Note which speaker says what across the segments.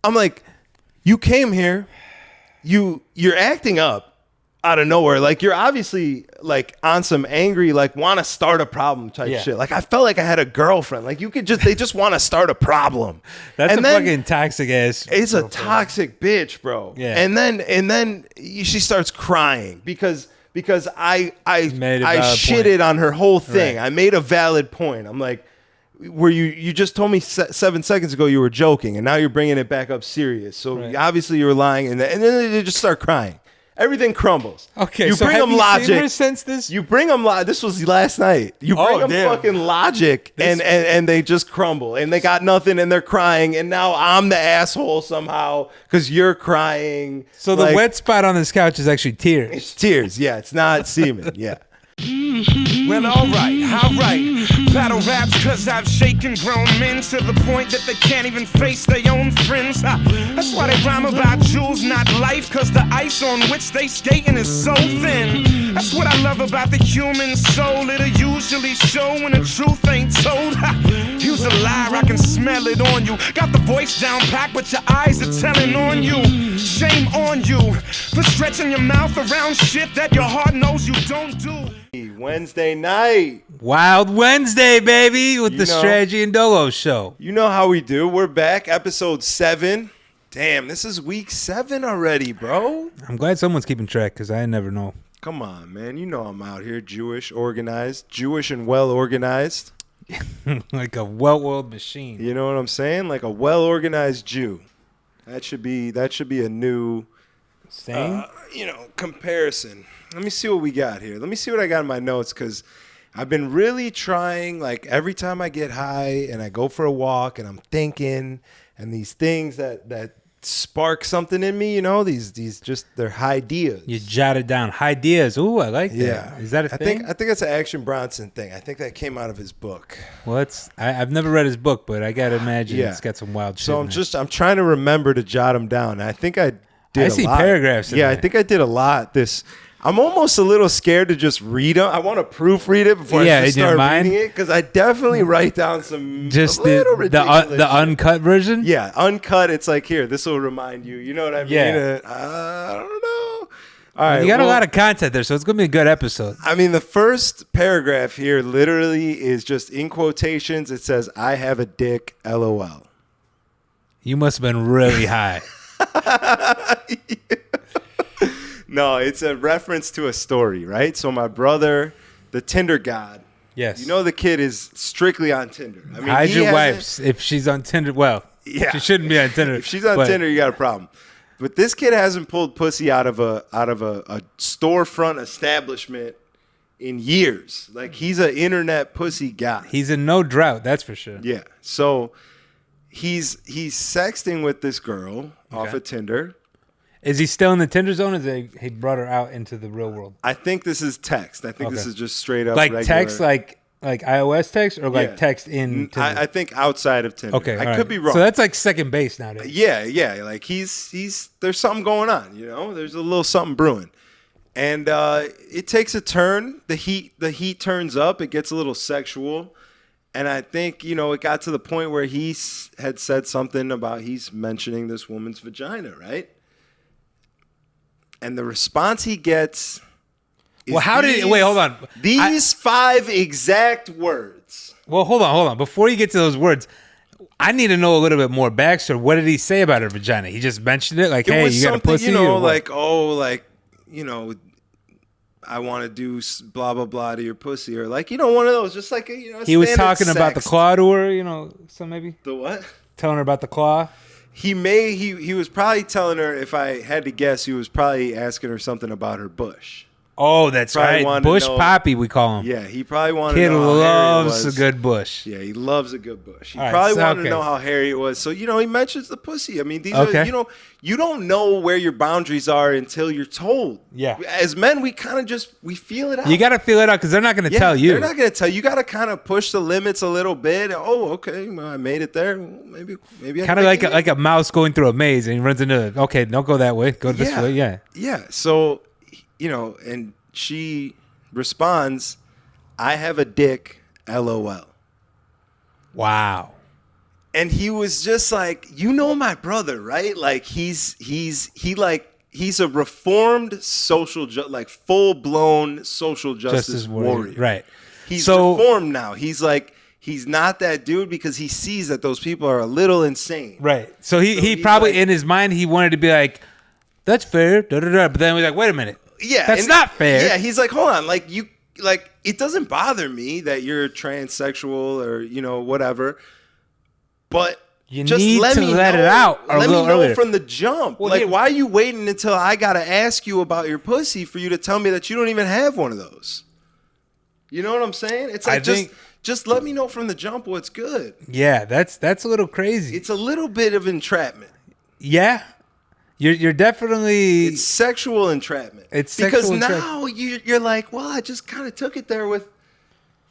Speaker 1: I'm like, you came here, you're acting up out of nowhere. Like, you're obviously like on some angry, like, want to start a problem type shit. Like, I felt like I had a girlfriend. Like, they just want to start a problem.
Speaker 2: That's and a fucking toxic ass.
Speaker 1: It's a toxic bitch, bro.
Speaker 2: Yeah.
Speaker 1: And then she starts crying because I shitted on her whole thing. Right. I made a valid point. I'm like, where you just told me 7 seconds ago you were joking, and now you're bringing it back up serious. So obviously you were lying, and then they just start crying. Everything crumbles.
Speaker 2: Okay,
Speaker 1: you
Speaker 2: so
Speaker 1: bring
Speaker 2: have
Speaker 1: them
Speaker 2: you
Speaker 1: logic.
Speaker 2: Seen her since this?
Speaker 1: You bring them this was last night. You bring them fucking logic, and they just crumble, and they got nothing, and they're crying, and now I'm the asshole somehow because you're crying.
Speaker 2: So the wet spot on this couch is actually tears.
Speaker 1: It's tears. Yeah, it's not semen. Yeah.
Speaker 3: Well, alright. Battle raps cause I've shaken grown men to the point that they can't even face their own friends. That's why they rhyme about jewels, not life, cause the ice on which they skating is so thin. That's what I love about the human soul. It'll usually show when the truth ain't told. You's a liar, I can smell it on you. Got the voice down packed, but your eyes are telling on you. Shame on you for stretching your mouth around shit that your heart knows you don't do.
Speaker 1: Wednesday night.
Speaker 2: Wild Wednesday, baby, with the Strategy and Dolo show.
Speaker 1: You know how we do. We're back, episode 7. Damn, this is week 7 already, bro.
Speaker 2: I'm glad someone's keeping track because I never know.
Speaker 1: Come on, man. You know I'm out here Jewish, organized, Jewish and well organized.
Speaker 2: Like a well-oiled machine.
Speaker 1: You know what I'm saying? Like a well-organized Jew. That should be a new comparison. Let me see what we got here. Let me see what I got in my notes, because I've been really trying, like, every time I get high and I go for a walk and I'm thinking, and these things that spark something in me, these just, they're ideas.
Speaker 2: You jotted down ideas. Ooh, I like that.
Speaker 1: Yeah.
Speaker 2: Is that a thing?
Speaker 1: I think it's an Action Bronson thing. I think that came out of his book.
Speaker 2: Well, I've never read his book, but I got to imagine it's got some wild shit.
Speaker 1: So I'm trying to remember to jot them down. I think I did a lot.
Speaker 2: Paragraphs in there.
Speaker 1: I think I did a lot. I'm almost a little scared to just read them. I want to proofread it before I just start reading it, because I definitely write down some
Speaker 2: just
Speaker 1: the
Speaker 2: uncut version.
Speaker 1: Yeah, uncut. It's like, here, this will remind you. You know what I mean?
Speaker 2: Yeah.
Speaker 1: I don't know. All right,
Speaker 2: you got a lot of content there, so it's gonna be a good episode.
Speaker 1: I mean, the first paragraph here literally is just in quotations. It says, "I have a dick, LOL."
Speaker 2: You must have been really high.
Speaker 1: No, it's a reference to a story, right? So my brother, the Tinder god.
Speaker 2: Yes.
Speaker 1: The kid is strictly on Tinder. I mean,
Speaker 2: hide your wife if she's on Tinder. Well, she shouldn't be on Tinder.
Speaker 1: If she's on Tinder, you got a problem. But this kid hasn't pulled pussy out of a storefront establishment in years. Like, he's an internet pussy guy.
Speaker 2: He's in no drought, that's for sure.
Speaker 1: Yeah. So he's sexting with this girl off of Tinder.
Speaker 2: Is he still in the Tinder zone, or he brought her out into the real world?
Speaker 1: I think this is text. I think this is just straight up
Speaker 2: like
Speaker 1: regular.
Speaker 2: Text, like iOS text, or like text in Tinder?
Speaker 1: I think outside of Tinder.
Speaker 2: Okay,
Speaker 1: I could be wrong.
Speaker 2: So that's like second base nowadays.
Speaker 1: Yeah. Like, he's there's something going on. There's a little something brewing, and it takes a turn. The heat turns up. It gets a little sexual, and I think it got to the point where he had said something about he's mentioning this woman's vagina, right? And the response he gets is
Speaker 2: wait, hold on.
Speaker 1: These 5 exact words.
Speaker 2: Well, hold on. Before you get to those words, I need to know a little bit more backstory. What did he say about her vagina? He just mentioned it, like, hey, you got a pussy?
Speaker 1: I want to do blah, blah, blah to your pussy. Or one of those, just like,
Speaker 2: he was talking about the claw to her, so maybe?
Speaker 1: The what?
Speaker 2: Telling her about the claw?
Speaker 1: He was probably telling her, if I had to guess, he was probably asking her something about her bush.
Speaker 2: Oh, that's right. Bush Poppy, we call him.
Speaker 1: Yeah, he probably wanted
Speaker 2: to
Speaker 1: know how hairy it was.
Speaker 2: Kid loves a good bush.
Speaker 1: Yeah, he loves a good bush. He probably wanted to know how hairy it was. So, he mentions the pussy. I mean, these are, you don't know where your boundaries are until you're told.
Speaker 2: Yeah.
Speaker 1: As men, we kind of we feel it out.
Speaker 2: You got to feel it out because they're not going to tell you.
Speaker 1: They're not going to tell you. You got to kind of push the limits a little bit. Oh, okay, well, I made it there. Maybe I
Speaker 2: kind of like a mouse going through a maze and he runs into it. Okay, don't go that way. Go this way. Yeah.
Speaker 1: Yeah. So, and she responds, "I have a dick, LOL."
Speaker 2: Wow.
Speaker 1: And he was just like, you know, my brother, right? Like he's a reformed like full blown social justice warrior.
Speaker 2: Right.
Speaker 1: He's reformed now. He's like, he's not that dude because he sees that those people are a little insane.
Speaker 2: Right. So he probably like, in his mind he wanted to be like, that's fair. Da, da, da. But then we're like, wait a minute.
Speaker 1: Yeah,
Speaker 2: that's not fair.
Speaker 1: Yeah, he's like, hold on, like it doesn't bother me that you're transsexual or you know whatever. But
Speaker 2: you just need to let it out.
Speaker 1: Let me know from the jump. Well, like, why are you waiting until I gotta ask you about your pussy for you to tell me that you don't even have one of those? You know what I'm saying? It's like just let me know from the jump what's good.
Speaker 2: Yeah, that's a little crazy.
Speaker 1: It's a little bit of entrapment.
Speaker 2: Yeah, you're definitely
Speaker 1: it's sexual entrapment.
Speaker 2: It's
Speaker 1: because now you're like, well, I just kind of took it there with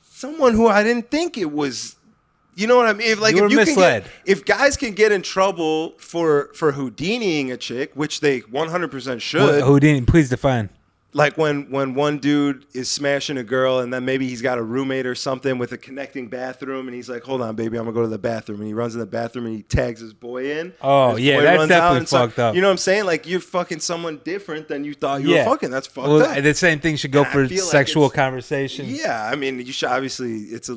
Speaker 1: someone who I didn't think it was. You know what I mean? If guys can get in trouble for Houdiniing a chick, which they 100% should.
Speaker 2: Houdini, please define.
Speaker 1: Like when one dude is smashing a girl and then maybe he's got a roommate or something with a connecting bathroom and he's like, hold on, baby, I'm going to go to the bathroom. And he runs in the bathroom and he tags his boy in.
Speaker 2: Oh, yeah, that's definitely fucked up.
Speaker 1: You know what I'm saying? Like you're fucking someone different than you thought you were fucking. That's fucked up.
Speaker 2: The same thing should go for sexual conversation.
Speaker 1: Yeah, I mean, you should obviously, it's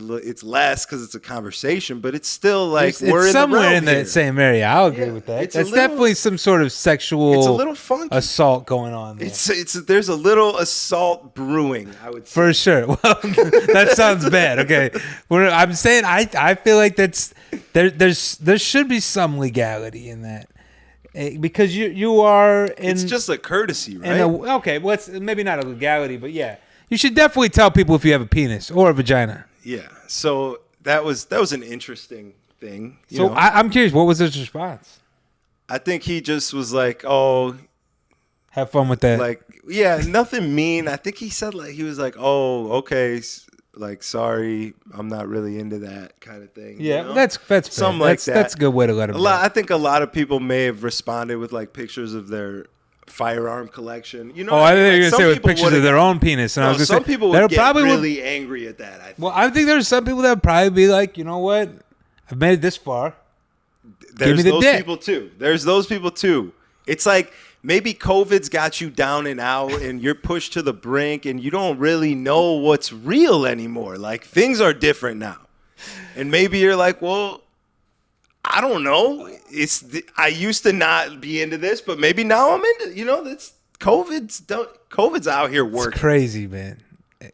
Speaker 1: less because it's a conversation, but it's still like
Speaker 2: it's somewhere in the same area. I'll agree with that. It's definitely some sort of sexual
Speaker 1: it's a little funky.
Speaker 2: Assault going on there.
Speaker 1: There's a little assault brewing, I would say.
Speaker 2: For sure. Well, that sounds bad. Okay. I'm saying I feel like there should be some legality in that. Because you are in...
Speaker 1: It's just a courtesy, right?
Speaker 2: Okay, well, it's maybe not a legality, but yeah. You should definitely tell people if you have a penis or a vagina.
Speaker 1: Yeah. So that was an interesting thing.
Speaker 2: So I'm curious, what was his response?
Speaker 1: I think he just was like, oh...
Speaker 2: Have fun with that.
Speaker 1: Like, yeah, nothing mean. I think he said like he was like, "Oh, okay, like sorry, I'm not really into that kind of thing."
Speaker 2: Yeah,
Speaker 1: you know?
Speaker 2: that's
Speaker 1: something like that.
Speaker 2: That's a good way to let him know.
Speaker 1: I think a lot of people may have responded with like pictures of their firearm collection. You know?
Speaker 2: Oh, I think you're gonna say with pictures of their own penis, and I was gonna
Speaker 1: some people would get really angry at that. I think.
Speaker 2: Well, I think there's some people that would probably be like, you know what, I've made it this far.
Speaker 1: There's those people too. There's those people too. It's like. Maybe COVID's got you down and out and you're pushed to the brink and you don't really know what's real anymore. Like things are different now. And maybe you're like, well, I don't know. I used to not be into this, but maybe now I'm into, you know, COVID's out here working.
Speaker 2: It's crazy, man.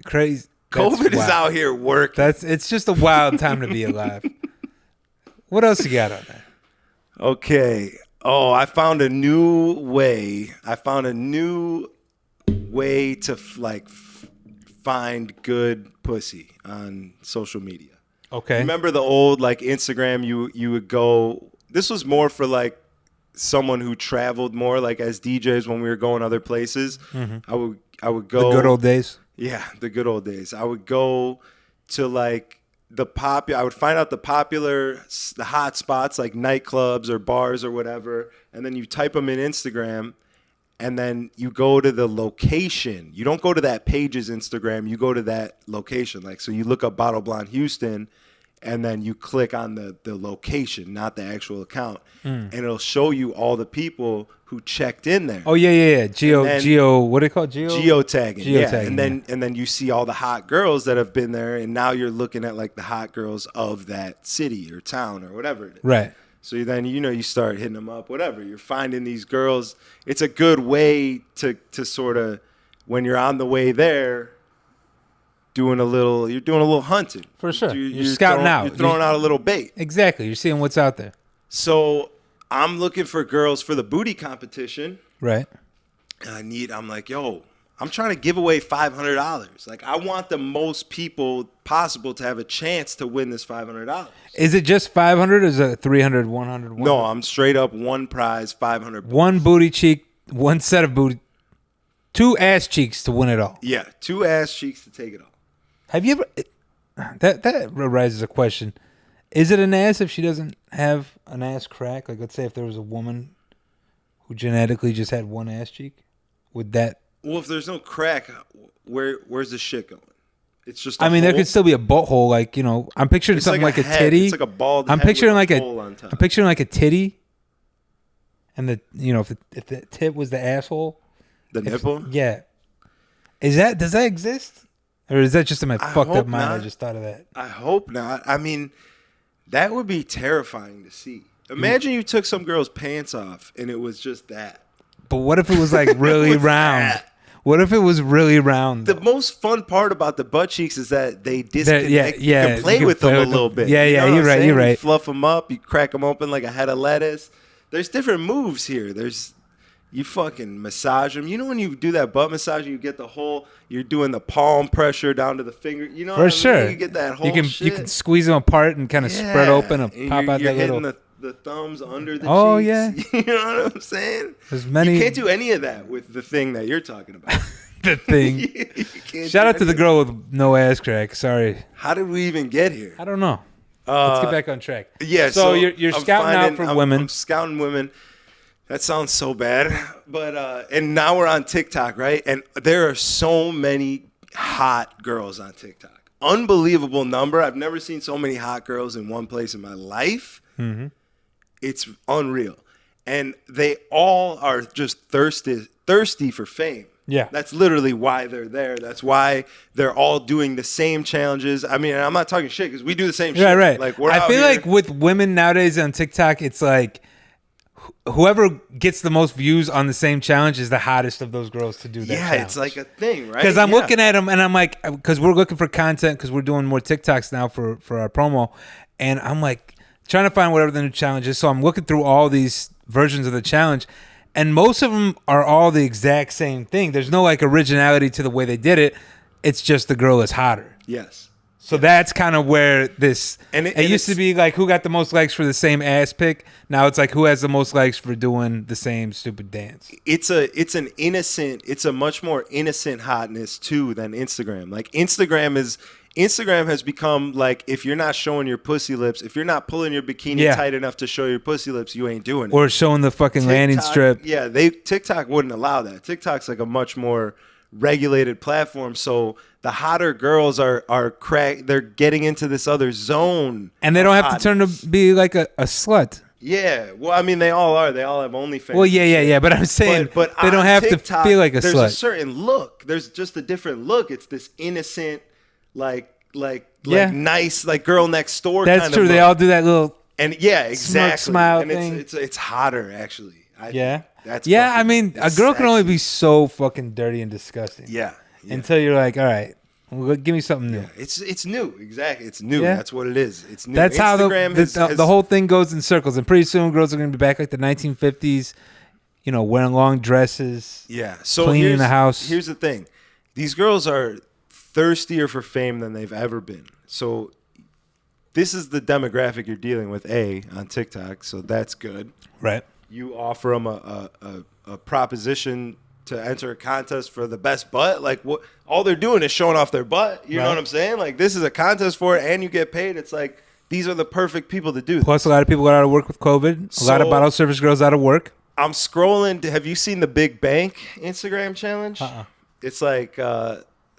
Speaker 2: Crazy.
Speaker 1: COVID is out here working.
Speaker 2: It's just a wild time to be alive. What else you got on that?
Speaker 1: Okay. Oh, I found a new way. To find good pussy on social media.
Speaker 2: Okay.
Speaker 1: Remember the old like Instagram? You would go. This was more for like someone who traveled more, like as DJs when we were going other places. Mm-hmm. I would go.
Speaker 2: The good old days.
Speaker 1: Yeah, the good old days. I would go to like. I would find out the hot spots like nightclubs or bars or whatever, and then you type them in Instagram, and then you go to the location. You don't go to that page's Instagram. You go to that location. Like, so you look up Bottle Blonde Houston, and then you click on the location, not the actual account, and it'll show you all the people who checked in there.
Speaker 2: Oh yeah. Geo. What do they call it?
Speaker 1: Geotagging. Yeah, and then you see all the hot girls that have been there, and now you're looking at like the hot girls of that city or town or whatever it is.
Speaker 2: Right.
Speaker 1: So then you start hitting them up, whatever. You're finding these girls. It's a good way to sort of when you're on the way there. You're doing a little hunting.
Speaker 2: For sure. You're scouting out.
Speaker 1: You're throwing out a little bait.
Speaker 2: Exactly. You're seeing what's out there.
Speaker 1: So I'm looking for girls for the booty competition.
Speaker 2: Right.
Speaker 1: I'm like, yo, I'm trying to give away $500. Like, I want the most people possible to have a chance to win this $500.
Speaker 2: Is it just 500 or is it 300, 100?
Speaker 1: No, I'm straight up one prize, $500.
Speaker 2: One booty cheek, one set of booty, 2 ass cheeks to win it all.
Speaker 1: Yeah, 2 ass cheeks to take it all.
Speaker 2: Have you ever... That raises a question. Is it an ass if she doesn't have an ass crack? Like, let's say if there was a woman who genetically just had one ass cheek, would that...
Speaker 1: Well, if there's no crack, where's the shit going? It's just.
Speaker 2: I mean, there could still be a butthole, like I'm picturing
Speaker 1: it's
Speaker 2: something like a
Speaker 1: head.
Speaker 2: titty.
Speaker 1: It's like a bald.
Speaker 2: I'm
Speaker 1: head
Speaker 2: picturing
Speaker 1: with
Speaker 2: like
Speaker 1: a hole on top.
Speaker 2: I'm picturing like a titty, and if the tip was the asshole,
Speaker 1: the nipple.
Speaker 2: Yeah, does that exist, or is that just in my fucked up mind?
Speaker 1: Not.
Speaker 2: I just thought of that.
Speaker 1: I hope not. I mean, that would be terrifying to see. Imagine you took some girl's pants off and it was just that.
Speaker 2: But what if it was like really round?
Speaker 1: That?
Speaker 2: What if it was really round?
Speaker 1: The most fun part about the butt cheeks is that they disconnect. You can play
Speaker 2: you can
Speaker 1: with
Speaker 2: play
Speaker 1: them
Speaker 2: with
Speaker 1: a little bit.
Speaker 2: Yeah,
Speaker 1: you know
Speaker 2: you're right. You're right.
Speaker 1: You fluff them up. You crack them open like a head of lettuce. There's different moves here. You fucking massage them. You know when you do that butt massage, you get the whole. You're doing the palm pressure down to the finger. You know,
Speaker 2: for sure.
Speaker 1: You get that whole.
Speaker 2: You can squeeze them apart and kind of spread open and pop out that little.
Speaker 1: The thumbs under the
Speaker 2: cheeks.
Speaker 1: Yeah. You know what I'm saying? You can't do any of that with the thing that you're talking about.
Speaker 2: The thing. Shout out to the girl with no ass crack. Sorry.
Speaker 1: How did we even get here?
Speaker 2: I don't know. Let's get back on track.
Speaker 1: Yeah.
Speaker 2: So you're scouting out for women.
Speaker 1: I'm scouting women. That sounds so bad. But and now we're on TikTok, right? And there are so many hot girls on TikTok. Unbelievable number. I've never seen so many hot girls in one place in my life. Mm-hmm. It's unreal. And they all are just thirsty for fame.
Speaker 2: Yeah.
Speaker 1: That's literally why they're there. That's why they're all doing the same challenges. I mean, I'm not talking shit because we do the same shit.
Speaker 2: Right.
Speaker 1: Like
Speaker 2: I feel like with women nowadays on TikTok, it's like whoever gets the most views on the same challenge is the hottest of those girls to do that challenge.
Speaker 1: It's like a thing, right?
Speaker 2: Because I'm looking at them and I'm like, because we're looking for content because we're doing more TikToks now for our promo. And I'm like, trying to find whatever the new challenge is. So I'm looking through all these versions of the challenge, and most of them are all the exact same thing. There's no like originality to the way they did it. It's just the girl is hotter.
Speaker 1: Yes.
Speaker 2: So that's kind of where this. And it used to be like who got the most likes for the same ass pic. Now it's like who has the most likes for doing the same stupid dance.
Speaker 1: It's a much more innocent hotness too than Instagram. Like Instagram has become like if you're not showing your pussy lips, if you're not pulling your bikini tight enough to show your pussy lips, you ain't doing it.
Speaker 2: Or showing the fucking landing strip.
Speaker 1: Yeah, TikTok wouldn't allow that. TikTok's like a much more regulated platform, so the hotter girls are they're getting into this other zone.
Speaker 2: And they don't have to turn to be like a slut.
Speaker 1: Yeah, well, I mean, they all are. They all have OnlyFans.
Speaker 2: Well, yeah. But I'm saying, but they don't have TikTok, to feel like a slut.
Speaker 1: There's a certain look. There's just a different look. It's this innocent, like nice, like girl next door.
Speaker 2: That's
Speaker 1: kind
Speaker 2: true.
Speaker 1: Of
Speaker 2: they all do that little
Speaker 1: exactly
Speaker 2: smile
Speaker 1: and
Speaker 2: thing.
Speaker 1: It's hotter actually.
Speaker 2: I mean, a girl can only be so fucking dirty and disgusting.
Speaker 1: Yeah.
Speaker 2: Until you're like, all right. Well, give me something new.
Speaker 1: Yeah, it's new. Exactly. It's new.
Speaker 2: Yeah.
Speaker 1: That's what it is. It's new.
Speaker 2: That's Instagram how the whole thing goes in circles. And pretty soon girls are going to be back like the 1950s, wearing long dresses.
Speaker 1: Yeah. So
Speaker 2: cleaning the house.
Speaker 1: Here's the thing. These girls are thirstier for fame than they've ever been. So this is the demographic you're dealing with, on TikTok. So that's good.
Speaker 2: Right.
Speaker 1: You offer them a proposition to enter a contest for the best butt. Like what all they're doing is showing off their butt. You know what I'm saying? Like this is a contest for it and you get paid. It's like these are the perfect people to do this.
Speaker 2: Plus a lot of people got out of work with COVID. A lot of bottle service girls out of work.
Speaker 1: I'm scrolling. Have you seen the Big Bank Instagram challenge? It's like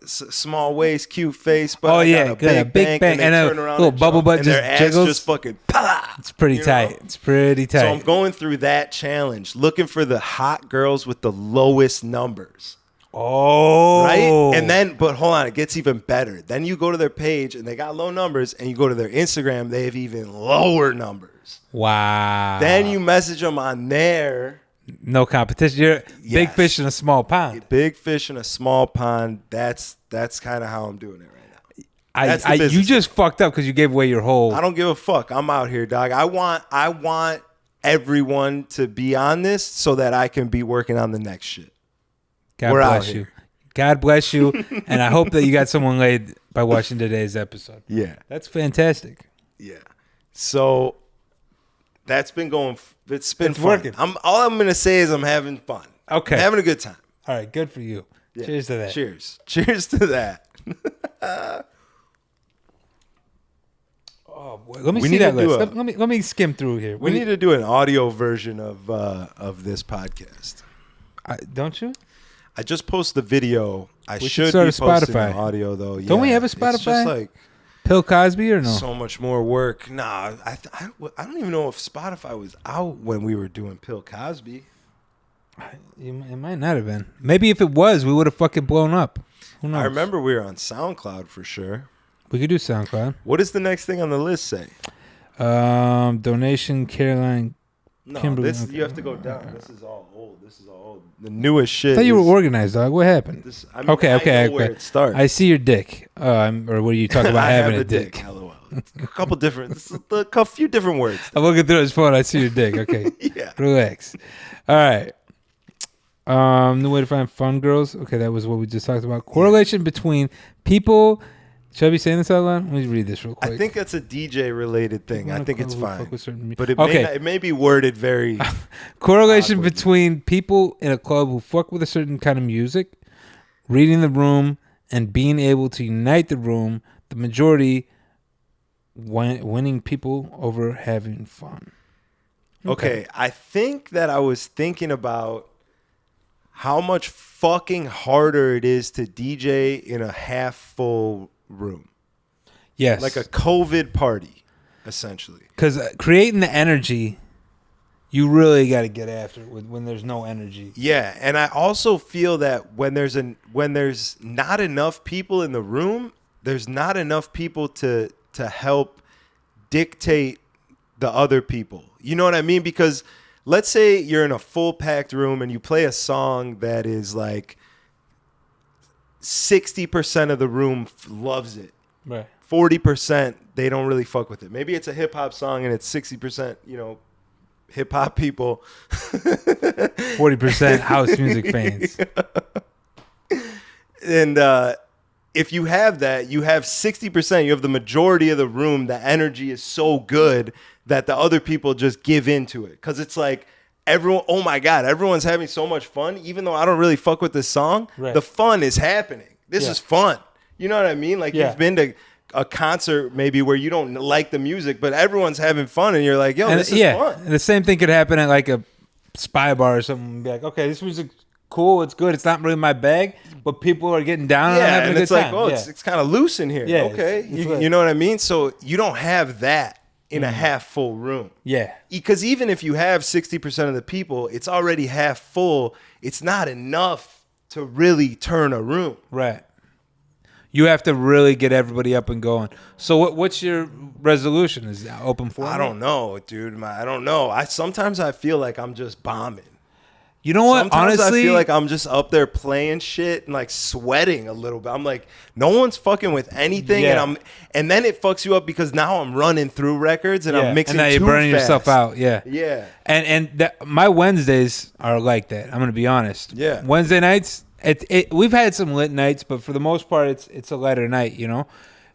Speaker 1: small waist, cute face, but a big bank and a
Speaker 2: little bubble butt
Speaker 1: and
Speaker 2: just
Speaker 1: their
Speaker 2: jiggles.
Speaker 1: Ass just fucking.
Speaker 2: It's pretty tight. It's pretty tight.
Speaker 1: So I'm going through that challenge, looking for the hot girls with the lowest numbers.
Speaker 2: Oh,
Speaker 1: right. And then, but hold on, it gets even better. Then you go to their page and they got low numbers, and you go to their Instagram, they have even lower numbers.
Speaker 2: Wow.
Speaker 1: Then you message them on there.
Speaker 2: No competition. You're big fish in a small pond.
Speaker 1: Big fish in a small pond. That's kind of how I'm doing it right now.
Speaker 2: You just fucked up because you gave away your whole.
Speaker 1: I don't give a fuck. I'm out here, dog. I want everyone to be on this so that I can be working on the next shit.
Speaker 2: God bless you. God bless you. And I hope that you got someone laid by watching today's episode.
Speaker 1: Yeah.
Speaker 2: That's fantastic.
Speaker 1: Yeah. So that's been going. It's fun.
Speaker 2: Working.
Speaker 1: All I'm going to say is I'm having fun.
Speaker 2: Okay.
Speaker 1: I'm having a good time.
Speaker 2: All right. Good for you. Yeah. Cheers to that.
Speaker 1: Cheers. Cheers to that.
Speaker 2: Oh boy. Let me see that list. Let me skim through here.
Speaker 1: We need to do an audio version of this podcast.
Speaker 2: Don't you?
Speaker 1: I just posted the video. I
Speaker 2: We
Speaker 1: should
Speaker 2: start
Speaker 1: be
Speaker 2: a
Speaker 1: posting
Speaker 2: Spotify.
Speaker 1: the audio though.
Speaker 2: Don't we have a
Speaker 1: It's
Speaker 2: Spotify?
Speaker 1: just like
Speaker 2: Bill Cosby or no?
Speaker 1: so much more work. Nah, I don't even know if Spotify was out when we were doing Bill Cosby.
Speaker 2: It might not have been. Maybe if it was, we would have fucking blown up. Who knows?
Speaker 1: I remember we were on SoundCloud for sure.
Speaker 2: We could do SoundCloud.
Speaker 1: What does the next thing on the list say?
Speaker 2: Donation, Caroline.
Speaker 1: No,
Speaker 2: Kimberly,
Speaker 1: this
Speaker 2: okay.
Speaker 1: you have to go down. This is all old. The newest shit.
Speaker 2: I thought you were
Speaker 1: is-
Speaker 2: organized, dog. What happened?
Speaker 1: This, I mean,
Speaker 2: Okay.
Speaker 1: I know where it starts.
Speaker 2: I see your dick. Or what are you talking about
Speaker 1: I
Speaker 2: having
Speaker 1: have
Speaker 2: a dick?
Speaker 1: LOL. A couple different, a few different words.
Speaker 2: I'm looking through his phone. I see your dick. Okay.
Speaker 1: Yeah.
Speaker 2: Relax. All right. New way to find fun girls. Okay, that was what we just talked about. Correlation between people. Should I be saying this out loud? Let me read this real quick.
Speaker 1: I think that's a DJ related thing. I think it's fine. But it,
Speaker 2: Okay.
Speaker 1: it may be worded very.
Speaker 2: Correlation
Speaker 1: awkwardly.
Speaker 2: between people in a club who fuck with a certain kind of music, reading the room, and being able to unite the room. The majority winning people over having fun.
Speaker 1: Okay, I think that I was thinking about how much fucking harder it is to DJ in a half full room.
Speaker 2: Yes.
Speaker 1: Like a COVID party, essentially.
Speaker 2: Because creating the energy, you really got to get after it when there's no energy.
Speaker 1: Yeah, and I also feel that when there's not enough people in the room, there's not enough people to help dictate the other people. You know what I mean? Because let's say you're in a full packed room and you play a song that is like 60% of the room loves it.
Speaker 2: Right.
Speaker 1: 40% they don't really fuck with it. Maybe it's a hip hop song and it's 60%, hip hop people.
Speaker 2: 40% house music fans.
Speaker 1: And if you have that, you have 60%, you have the majority of the room, the energy is so good that the other people just give into it. Because it's like, everyone, oh my God, everyone's having so much fun. Even though I don't really fuck with this song,
Speaker 2: Right.
Speaker 1: the fun is happening. This is fun. You know what I mean? Like you've been to a concert maybe where you don't like the music, but everyone's having fun and you're like, yo, this is fun.
Speaker 2: And the same thing could happen at like a spy bar or something. Be like, okay, this music's cool, it's good, it's not really my bag, but people are getting down and having
Speaker 1: and
Speaker 2: a good
Speaker 1: it's like,
Speaker 2: time.
Speaker 1: oh, it's kind of loose in here.
Speaker 2: Yeah,
Speaker 1: okay.
Speaker 2: it's lit.
Speaker 1: You know what I mean? So you don't have that in a half full room.
Speaker 2: Yeah.
Speaker 1: Because even if you have 60% of the people, it's already half full. It's not enough to really turn a room.
Speaker 2: Right. You have to really get everybody up and going. So what's your resolution? Is it open forum?
Speaker 1: I don't know, dude. I don't know. Sometimes I feel like I'm just bombing.
Speaker 2: You know what?
Speaker 1: Sometimes
Speaker 2: Honestly,
Speaker 1: I feel like I'm just up there playing shit and like sweating a little bit. I'm like, no one's fucking with anything,
Speaker 2: Yeah.
Speaker 1: and then it fucks you up because now I'm running through records and I'm mixing.
Speaker 2: and now you're
Speaker 1: too
Speaker 2: burning
Speaker 1: fast.
Speaker 2: yourself out. Yeah.
Speaker 1: Yeah.
Speaker 2: And my Wednesdays are like that. I'm gonna be honest.
Speaker 1: Yeah.
Speaker 2: Wednesday nights, we've had some lit nights, but for the most part, it's a lighter night,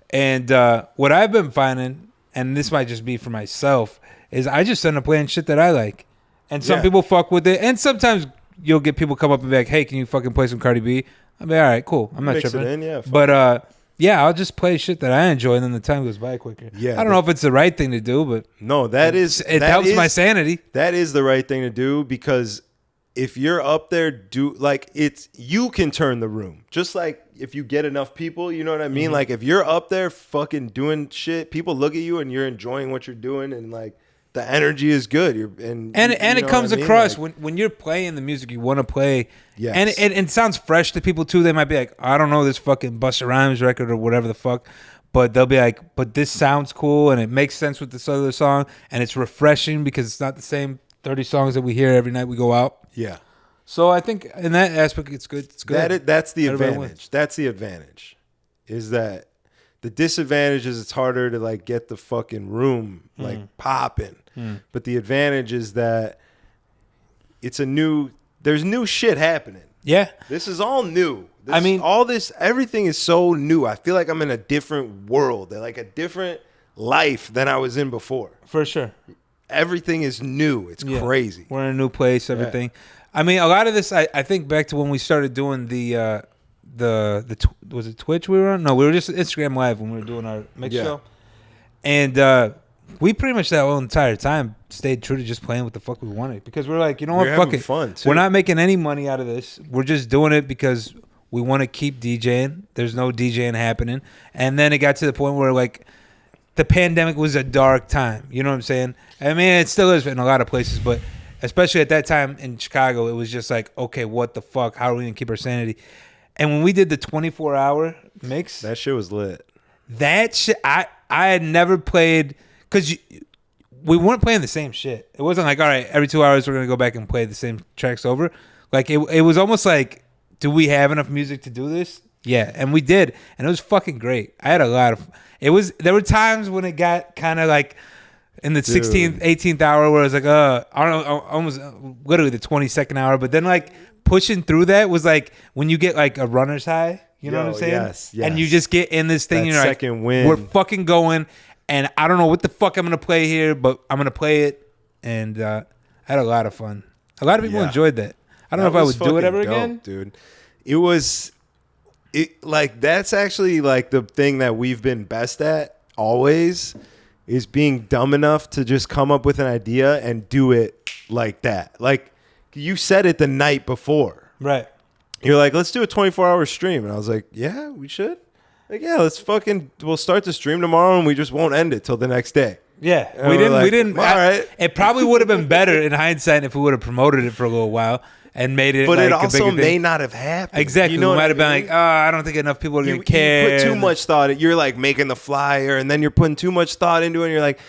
Speaker 2: And what I've been finding, and this might just be for myself, is I just end up playing shit that I like, and some people fuck with it, and sometimes you'll get people come up and be like, "Hey, can you fucking play some Cardi B?" I'll be all right, cool. I'm not
Speaker 1: Mix it
Speaker 2: tripping.
Speaker 1: in, yeah, fuck
Speaker 2: But yeah, I'll just play shit that I enjoy, and then the time goes by quicker.
Speaker 1: Yeah,
Speaker 2: I don't know if it's the right thing to do, but
Speaker 1: No, that
Speaker 2: helps my sanity.
Speaker 1: That is the right thing to do because if you're up there, you can turn the room. Just like if you get enough people, you know what I mean?
Speaker 2: Mm-hmm.
Speaker 1: Like if you're up there fucking doing shit, people look at you and you're enjoying what you're doing and like the energy is good. And
Speaker 2: it comes across when you're playing the music you want to play.
Speaker 1: Yes.
Speaker 2: And it sounds fresh to people too. They might be like, I don't know this fucking Busta Rhymes record or whatever the fuck. But they'll be like, but this sounds cool and it makes sense with this other song. And it's refreshing because it's not the same 30 songs that we hear every night we go out.
Speaker 1: Yeah.
Speaker 2: So I think in that aspect, it's good. It's good.
Speaker 1: That's the
Speaker 2: Everybody
Speaker 1: advantage.
Speaker 2: wins.
Speaker 1: That's the advantage. Is that the disadvantage is it's harder to like get the fucking room like popping. But the advantage is that there's new shit happening.
Speaker 2: Yeah.
Speaker 1: This is all new. Everything is so new. I feel like I'm in a different world, like a different life than I was in before.
Speaker 2: For sure.
Speaker 1: Everything is new. It's crazy.
Speaker 2: We're in a new place, everything. I mean, a lot of this, I think back to when we started doing was it Twitch we were on? No, we were just Instagram Live when we were doing our mix show. And we pretty much that whole entire time stayed true to just playing what the fuck we wanted because we're like, you know what, fuck it.
Speaker 1: Fun too.
Speaker 2: We're not making any money out of this. We're just doing it because we want to keep DJing. There's no DJing happening. And then it got to the point where like the pandemic was a dark time. You know what I'm saying? I mean, it still is in a lot of places, but especially at that time in Chicago, it was just like, okay, what the fuck? How are we going to keep our sanity? And when we did the 24-hour mix,
Speaker 1: that shit was lit.
Speaker 2: That shit, I had never played, because we weren't playing the same shit. It wasn't like, all right, every 2 hours we're going to go back and play the same tracks over. Like, it was almost like, do we have enough music to do this? Yeah, and we did. And it was fucking great. I had a lot of, there were times when it got kind of like, in the 16th, 18th hour where I was like, I don't know, almost literally the 22nd hour. But then like pushing through that was like when you get like a runner's high, you know what I'm saying?
Speaker 1: Yes.
Speaker 2: And you just get in this thing
Speaker 1: that
Speaker 2: and you're
Speaker 1: second
Speaker 2: like,
Speaker 1: win.
Speaker 2: we're fucking going. And I don't know what the fuck I'm going to play here, but I'm going to play it. And I had a lot of fun. A lot of people enjoyed that. I don't know if I would do it ever again.
Speaker 1: Dude. Like that's actually like the thing that we've been best at always. Is being dumb enough to just come up with an idea and do it like that. Like, you said it the night before.
Speaker 2: Right.
Speaker 1: You're like, let's do a 24-hour stream. And I was like, yeah, we should. Like, yeah, we'll start the stream tomorrow and we just won't end it till the next day.
Speaker 2: Yeah.
Speaker 1: And we didn't. All right.
Speaker 2: It probably would have been better in hindsight if we would have promoted it for a little while. And made it,
Speaker 1: but
Speaker 2: like
Speaker 1: it also
Speaker 2: a bigger thing.
Speaker 1: may not have happened.
Speaker 2: Exactly.
Speaker 1: You know,
Speaker 2: we might have been like, I don't think enough people are going to care.
Speaker 1: You put too much thought. You're like making the flyer, and then you're putting too much thought into it. And you're like,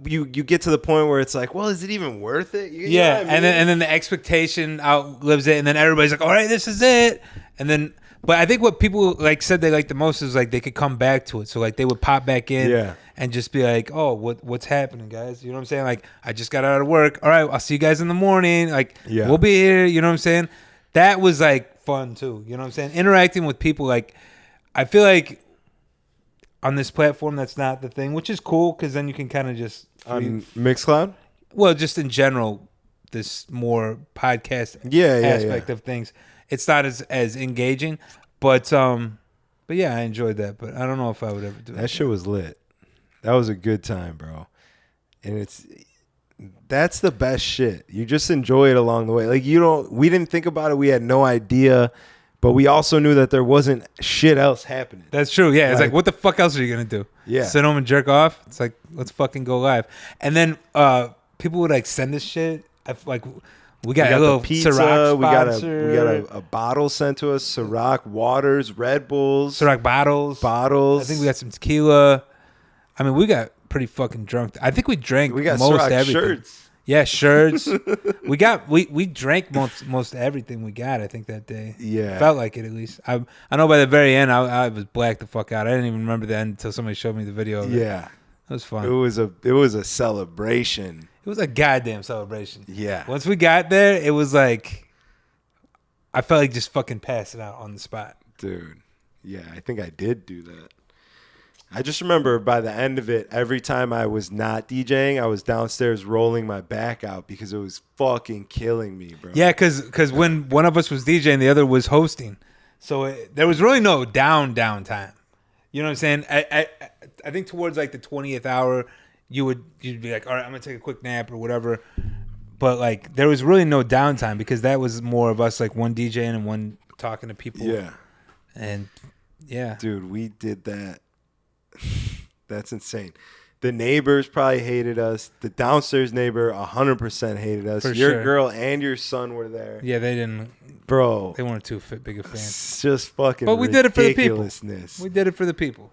Speaker 1: you get to the point where it's like, well, is it even worth it? You know what I mean?
Speaker 2: and then the expectation outlives it, and then everybody's like, all right, this is it. And then, but I think what people like said they liked the most is like they could come back to it. So like they would pop back in. And just be like, oh, what's happening, guys? You know what I'm saying? Like, I just got out of work. All right, I'll see you guys in the morning. Like, we'll be here. You know what I'm saying? That was like fun too. You know what I'm saying? Interacting with people. Like, I feel like on this platform, that's not the thing, which is cool because then you can kind of just
Speaker 1: on Mixcloud.
Speaker 2: Well, just in general, this more podcast aspect of things. It's not as engaging, but yeah, I enjoyed that. But I don't know if I would ever do
Speaker 1: that. That shit was lit. That was a good time, bro. And that's the best shit. You just enjoy it along the way. Like we didn't think about it. We had no idea, but we also knew that there wasn't shit else happening.
Speaker 2: That's true. Yeah. It's like, what the fuck else are you going to do?
Speaker 1: Yeah.
Speaker 2: Sit home and jerk off? It's like, let's fucking go live. And then people would like send us shit. We got a little
Speaker 1: pizza.
Speaker 2: Ciroc
Speaker 1: we got a bottle sent to us. Ciroc waters, Red Bulls.
Speaker 2: Ciroc bottles. I think we got some tequila. I mean, we got pretty fucking drunk. I think we drank most
Speaker 1: Ciroc
Speaker 2: everything.
Speaker 1: Shirts.
Speaker 2: Yeah, shirts. we drank most everything we got. I think that day.
Speaker 1: Yeah,
Speaker 2: felt like it at least. I know by the very end, I was blacked the fuck out. I didn't even remember the end until somebody showed me the video of it.
Speaker 1: Yeah,
Speaker 2: it was fun.
Speaker 1: It was a celebration.
Speaker 2: It was a goddamn celebration.
Speaker 1: Yeah.
Speaker 2: Once we got there, it was like I felt like just fucking passing out on the spot,
Speaker 1: dude. Yeah, I think I did do that. I just remember by the end of it, every time I was not DJing, I was downstairs rolling my back out because it was fucking killing me, bro.
Speaker 2: Yeah, because when one of us was DJing, the other was hosting. So there was really no downtime. You know what I'm saying? I think towards like the 20th hour, you'd be like, all right, I'm going to take a quick nap or whatever. But like there was really no downtime because that was more of us like one DJing and one talking to people.
Speaker 1: Yeah.
Speaker 2: And yeah.
Speaker 1: Dude, we did that. That's insane. The neighbors probably hated us. The downstairs neighbor 100% hated us. Your girl and your son were there.
Speaker 2: Yeah, they didn't.
Speaker 1: Bro.
Speaker 2: They weren't too big of fans.
Speaker 1: It's just fucking
Speaker 2: But we did it for the people.
Speaker 1: We
Speaker 2: did it for the people.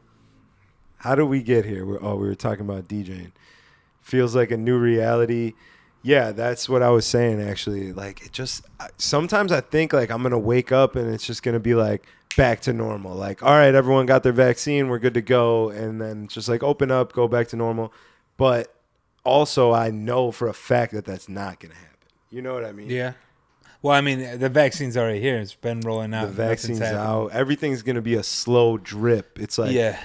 Speaker 1: How did we get here? We were talking about DJing. Feels like a new reality. Yeah, that's what I was saying, actually. Like, it just... Sometimes I think, like, I'm going to wake up and it's just going to be, like, back to normal. Like, all right, everyone got their vaccine. We're good to go. And then just, like, open up, go back to normal. But also, I know for a fact that that's not going to happen. You know what I mean?
Speaker 2: Yeah. Well, I mean, the vaccine's already here. It's been rolling out.
Speaker 1: The vaccine's out. Everything's going to be a slow drip. It's like...
Speaker 2: Yeah.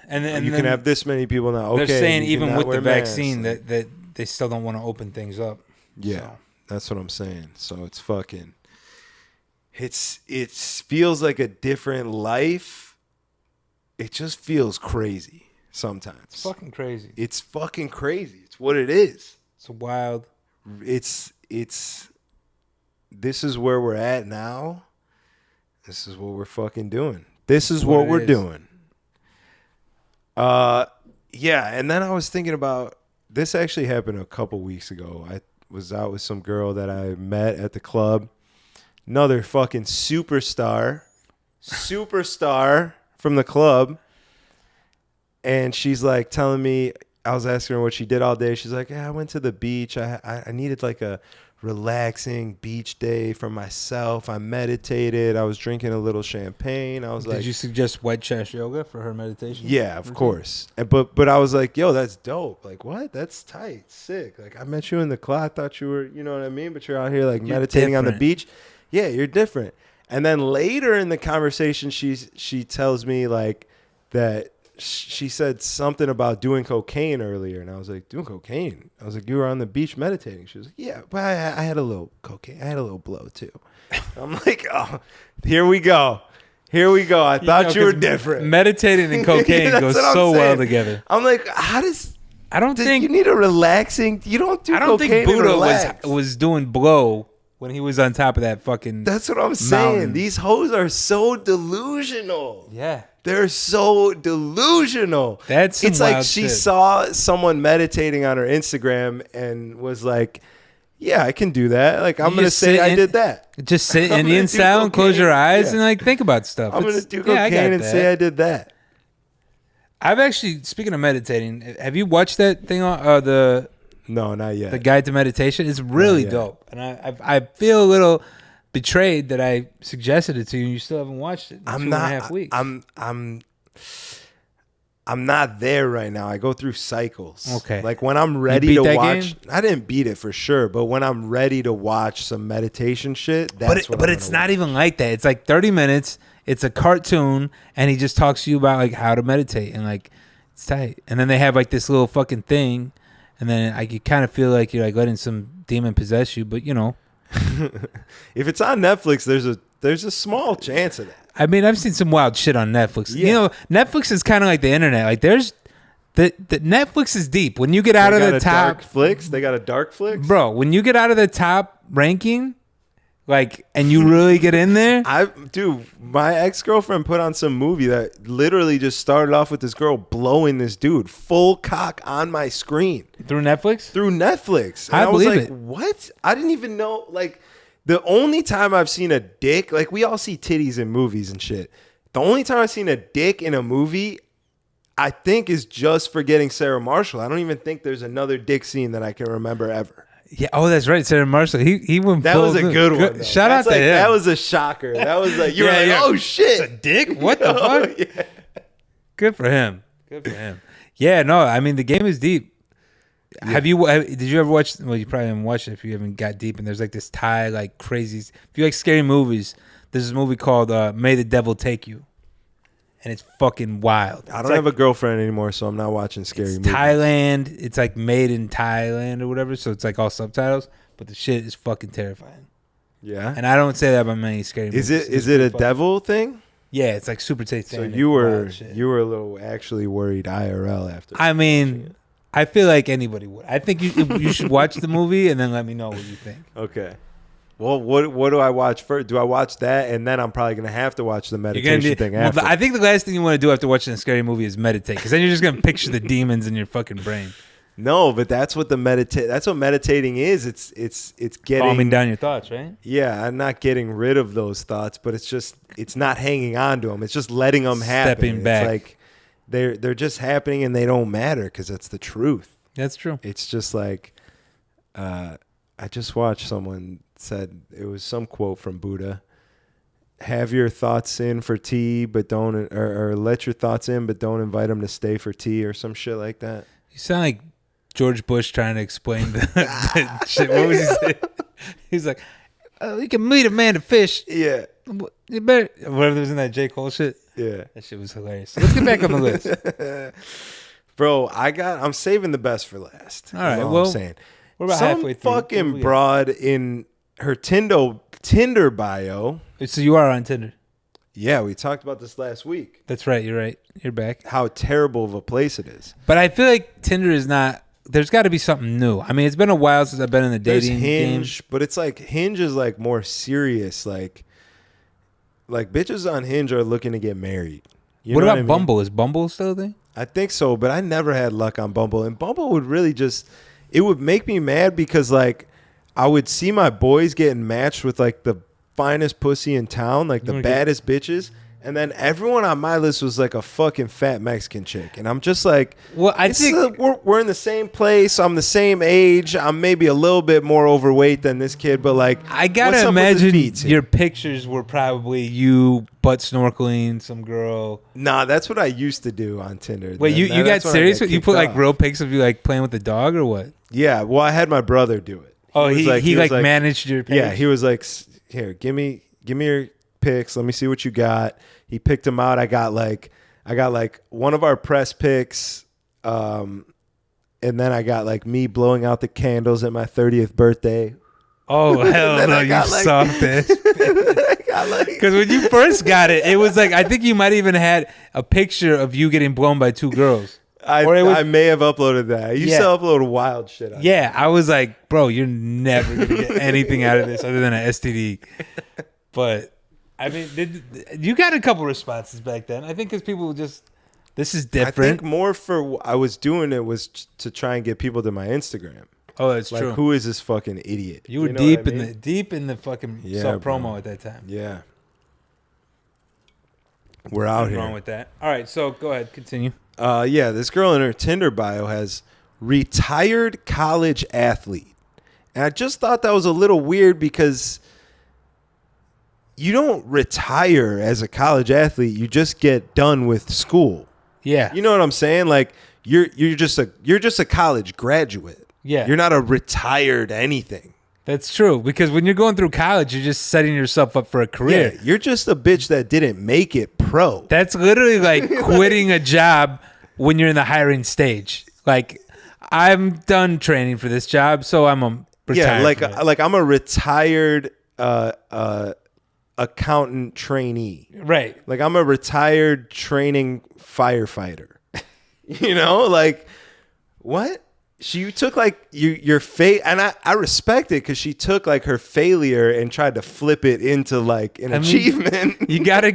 Speaker 2: And
Speaker 1: you can have this many people now. Okay,
Speaker 2: they're saying even with the vaccine that they still don't want to open things up.
Speaker 1: Yeah,
Speaker 2: so.
Speaker 1: That's what I'm saying. So it's fucking. It feels like a different life. It just feels crazy. sometimes.
Speaker 2: It's fucking crazy.
Speaker 1: It's fucking crazy. It's what it is.
Speaker 2: It's wild.
Speaker 1: It's this is where we're at now. This is what we're fucking doing. This is what we're doing. Yeah, and then I was thinking about this actually happened a couple weeks ago. I was out with some girl that I met at the club. Another fucking superstar from the club. And she's like telling me, I was asking her what she did all day. She's like, yeah, I went to the beach. I needed like a relaxing beach day for myself. I meditated. I was drinking a little champagne. I was like,
Speaker 2: did you suggest white chest yoga for her meditation?
Speaker 1: Yeah, of course. But I was like, yo, that's dope. Like, what? That's tight. Sick. Like, I met you in the club. I thought you were, you know what I mean? But you're out here like meditating on the beach. Yeah, you're different. And then later in the conversation, she tells me like that she said something about doing cocaine earlier. And I was like, doing cocaine? I was like, you were on the beach meditating. She was like, yeah, but I had a little cocaine. I had a little blow too. I'm like, oh, here we go. I thought you were different.
Speaker 2: Meditating and cocaine goes so well together.
Speaker 1: I'm like, I don't think you need a relaxing. You don't do cocaine. I don't think
Speaker 2: Buddha was doing blow when he was on top of that fucking.
Speaker 1: That's what I'm saying. These hoes are so delusional.
Speaker 2: Yeah.
Speaker 1: They're so delusional.
Speaker 2: It's
Speaker 1: like she saw someone meditating on her Instagram and was like, yeah, I can do that. Like, I'm going to say I did that.
Speaker 2: Just sit Indian style and close your eyes and like think about stuff.
Speaker 1: I'm going to do cocaine and say I did that.
Speaker 2: I've actually, speaking of meditating, have you watched that thing on
Speaker 1: No, not yet.
Speaker 2: The Guide to Meditation? It's really dope. And I feel a little betrayed that I suggested it to you and you still haven't watched it in 2.5 weeks.
Speaker 1: I'm not there right now. I go through cycles.
Speaker 2: Okay.
Speaker 1: Like when I'm ready to watch,
Speaker 2: game?
Speaker 1: I didn't beat it for sure, but when I'm ready to watch some meditation shit, that's
Speaker 2: but it's not even like that. It's like 30 minutes. It's a cartoon and he just talks to you about like how to meditate and like it's tight. And then they have like this little fucking thing and then you kind of feel like you're like letting some demon possess you, but you know.
Speaker 1: If it's on Netflix, there's a small chance of that.
Speaker 2: I mean, I've seen some wild shit on Netflix. Yeah. You know, Netflix is kind of like the internet. Like there's the Netflix is deep. When you get out of the top
Speaker 1: flicks, they got a dark flicks.
Speaker 2: Bro, when you get out of the top ranking, like, and you really get in there.
Speaker 1: My ex-girlfriend put on some movie that literally just started off with this girl blowing this dude full cock on my screen.
Speaker 2: Through Netflix?
Speaker 1: And I was like, what? I didn't even know. Like, the only time I've seen a dick, like we all see titties in movies and shit. The only time I've seen a dick in a movie, I think, is just Forgetting Sarah Marshall. I don't even think there's another dick scene that I can remember ever.
Speaker 2: Yeah, that's right, Sarah Marshall. He went.
Speaker 1: That was a good one.
Speaker 2: Shout out to him.
Speaker 1: That was a shocker. That was like you were like, oh shit,
Speaker 2: it's a dick. What the fuck? Yeah. Good for him. Yeah, no, I mean the game is deep. Yeah. Did you ever watch? Well, you probably haven't watched it if you haven't got deep. And there's like this Thai like crazy. If you like scary movies, there's this movie called May the Devil Take You. And it's fucking wild.
Speaker 1: I don't have a girlfriend anymore, so I'm not watching scary movies.
Speaker 2: Thailand. It's like made in Thailand or whatever, so it's like all subtitles. But the shit is fucking terrifying.
Speaker 1: Yeah.
Speaker 2: And I don't say that about many scary movies.
Speaker 1: Is it a devil thing?
Speaker 2: Yeah, it's like super tasty.
Speaker 1: So you were a little actually worried IRL after.
Speaker 2: I mean, I feel like anybody would. I think you should watch the movie and then let me know what you think.
Speaker 1: Okay. Well, what do I watch first? Do I watch that and then I'm probably going to have to watch the meditation thing after?
Speaker 2: I think the last thing you want to do after watching a scary movie is meditate because then you're just going to picture the demons in your fucking brain.
Speaker 1: No, but that's what that's what meditating is. It's getting
Speaker 2: calming down your thoughts, right?
Speaker 1: Yeah, I'm not getting rid of those thoughts, but it's not hanging on to them. It's just letting them happen.
Speaker 2: Stepping back.
Speaker 1: It's like they're just happening and they don't matter because that's the truth.
Speaker 2: That's true.
Speaker 1: It's just like I just watched someone said it was some quote from Buddha. Have your thoughts in for tea, but don't, or let your thoughts in, but don't invite them to stay for tea, or some shit like that.
Speaker 2: You sound like George Bush trying to explain the shit. What was he saying? He's like, you can meet a man to fish.
Speaker 1: Yeah.
Speaker 2: You better, whatever was in that J. Cole shit.
Speaker 1: Yeah.
Speaker 2: That shit was hilarious. So let's get back on the list.
Speaker 1: Bro, I'm saving the best for last.
Speaker 2: All right. Well,
Speaker 1: I'm saying.
Speaker 2: We're about
Speaker 1: some
Speaker 2: halfway through.
Speaker 1: Fucking broad in her Tinder bio.
Speaker 2: So you are on Tinder?
Speaker 1: Yeah, we talked about this last week.
Speaker 2: That's right. You're right. You're back.
Speaker 1: How terrible of a place it is.
Speaker 2: But I feel like Tinder is not. There's got to be something new. I mean, it's been a while since I've been in the dating
Speaker 1: Hinge,
Speaker 2: game.
Speaker 1: but it's like Hinge is like more serious. Like bitches on Hinge are looking to get married. You
Speaker 2: What
Speaker 1: know
Speaker 2: about
Speaker 1: I mean?
Speaker 2: Bumble? Is Bumble still a thing?
Speaker 1: I think so, but I never had luck on Bumble. And Bumble would really it would make me mad because like I would see my boys getting matched with like the finest pussy in town, like the baddest bitches. And then everyone on my list was like a fucking fat Mexican chick. And I'm just like,
Speaker 2: well, I think
Speaker 1: we're in the same place. I'm the same age. I'm maybe a little bit more overweight than this kid, but like,
Speaker 2: I gotta imagine your pictures were probably you butt snorkeling, some girl.
Speaker 1: Nah, that's what I used to do on Tinder.
Speaker 2: Wait, you got serious? You put like real pics of you like playing with the dog or what?
Speaker 1: Yeah, well, I had my brother do it.
Speaker 2: He managed your page?
Speaker 1: Yeah, he was like, here, give me your pics. Let me see what you got. He picked them out. I got like one of our press pics, and then I got like me blowing out the candles at my 30th birthday.
Speaker 2: Oh hell no! You soft ass. Because when you first got it, it was like I think you might even had a picture of you getting blown by two girls.
Speaker 1: I may have uploaded that. I used to upload wild shit.
Speaker 2: I was like, bro, you're never gonna get anything out of this other than an STD. But I mean, you got a couple responses back then. I think because people just, this is different.
Speaker 1: I think more for I was doing it was to try and get people to my Instagram.
Speaker 2: Oh, that's
Speaker 1: like,
Speaker 2: true.
Speaker 1: Who is this fucking idiot?
Speaker 2: You were deep in the fucking self promo at that time.
Speaker 1: Yeah, we're out here.
Speaker 2: Wrong with that. All right, so go ahead, continue.
Speaker 1: Yeah, this girl in her Tinder bio has retired college athlete, and I just thought that was a little weird because you don't retire as a college athlete. You just get done with school.
Speaker 2: Yeah.
Speaker 1: You know what I'm saying? Like you're just a college graduate.
Speaker 2: Yeah.
Speaker 1: You're not a retired anything.
Speaker 2: That's true. Because when you're going through college, you're just setting yourself up for a career.
Speaker 1: Yeah, you're just a bitch that didn't make it pro.
Speaker 2: That's literally like quitting a job when you're in the hiring stage. Like, I'm done training for this job, so I'm a retired.
Speaker 1: Yeah, like I'm a retired accountant trainee.
Speaker 2: Right.
Speaker 1: Like I'm a retired training firefighter. You know, like what? She took like your fate, and I respect it because she took like her failure and tried to flip it into like an achievement.
Speaker 2: You gotta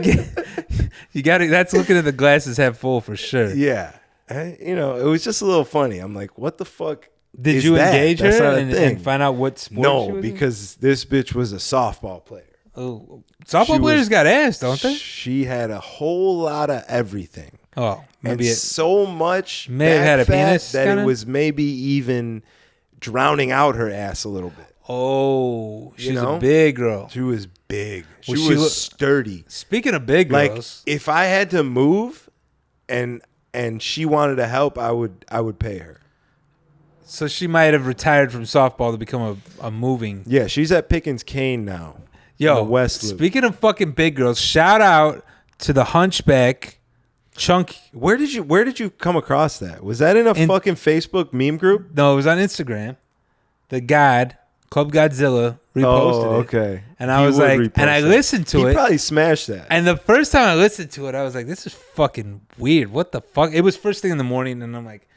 Speaker 2: that's looking at the glasses half full for sure.
Speaker 1: Yeah. You know, it was just a little funny. I'm like, what the fuck?
Speaker 2: Did you engage her and find out what sport she was in?
Speaker 1: No, because this bitch was a softball player.
Speaker 2: Oh, softball players got ass, don't they?
Speaker 1: She had a whole lot of everything.
Speaker 2: Oh,
Speaker 1: maybe so much
Speaker 2: may have had a penis
Speaker 1: that
Speaker 2: kinda?
Speaker 1: It was maybe even drowning out her ass a little bit.
Speaker 2: Oh, she's a big girl.
Speaker 1: She was big. She was sturdy.
Speaker 2: Speaking of big girls,
Speaker 1: like if I had to move and she wanted to help, I would pay her.
Speaker 2: So she might have retired from softball to become a moving.
Speaker 1: Yeah, she's at Pickens Cane now.
Speaker 2: Yo,
Speaker 1: West Loop.
Speaker 2: Speaking of fucking big girls, shout out to the hunchback Chunky.
Speaker 1: Where did you come across that? Was that in a fucking Facebook meme group?
Speaker 2: No, it was on Instagram. The Club Godzilla reposted it.
Speaker 1: Okay.
Speaker 2: And I was like, and I listened to it.
Speaker 1: He probably smashed that.
Speaker 2: And the first time I listened to it, I was like, this is fucking weird. What the fuck? It was first thing in the morning, and I'm like,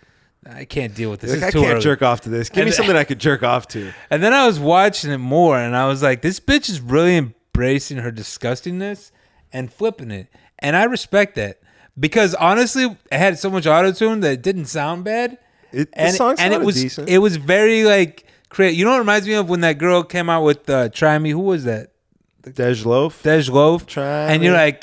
Speaker 2: I can't deal with this.
Speaker 1: Like, I can't jerk off to this. Give me something I could jerk off to.
Speaker 2: And then I was watching it more, and I was like, this bitch is really embracing her disgustingness and flipping it. And I respect that. Because honestly, it had so much auto-tune that it didn't sound bad.
Speaker 1: Decent.
Speaker 2: It was very like creative. You know what it reminds me of when that girl came out with Try Me? Who was that?
Speaker 1: Dej Loaf.
Speaker 2: And you're like,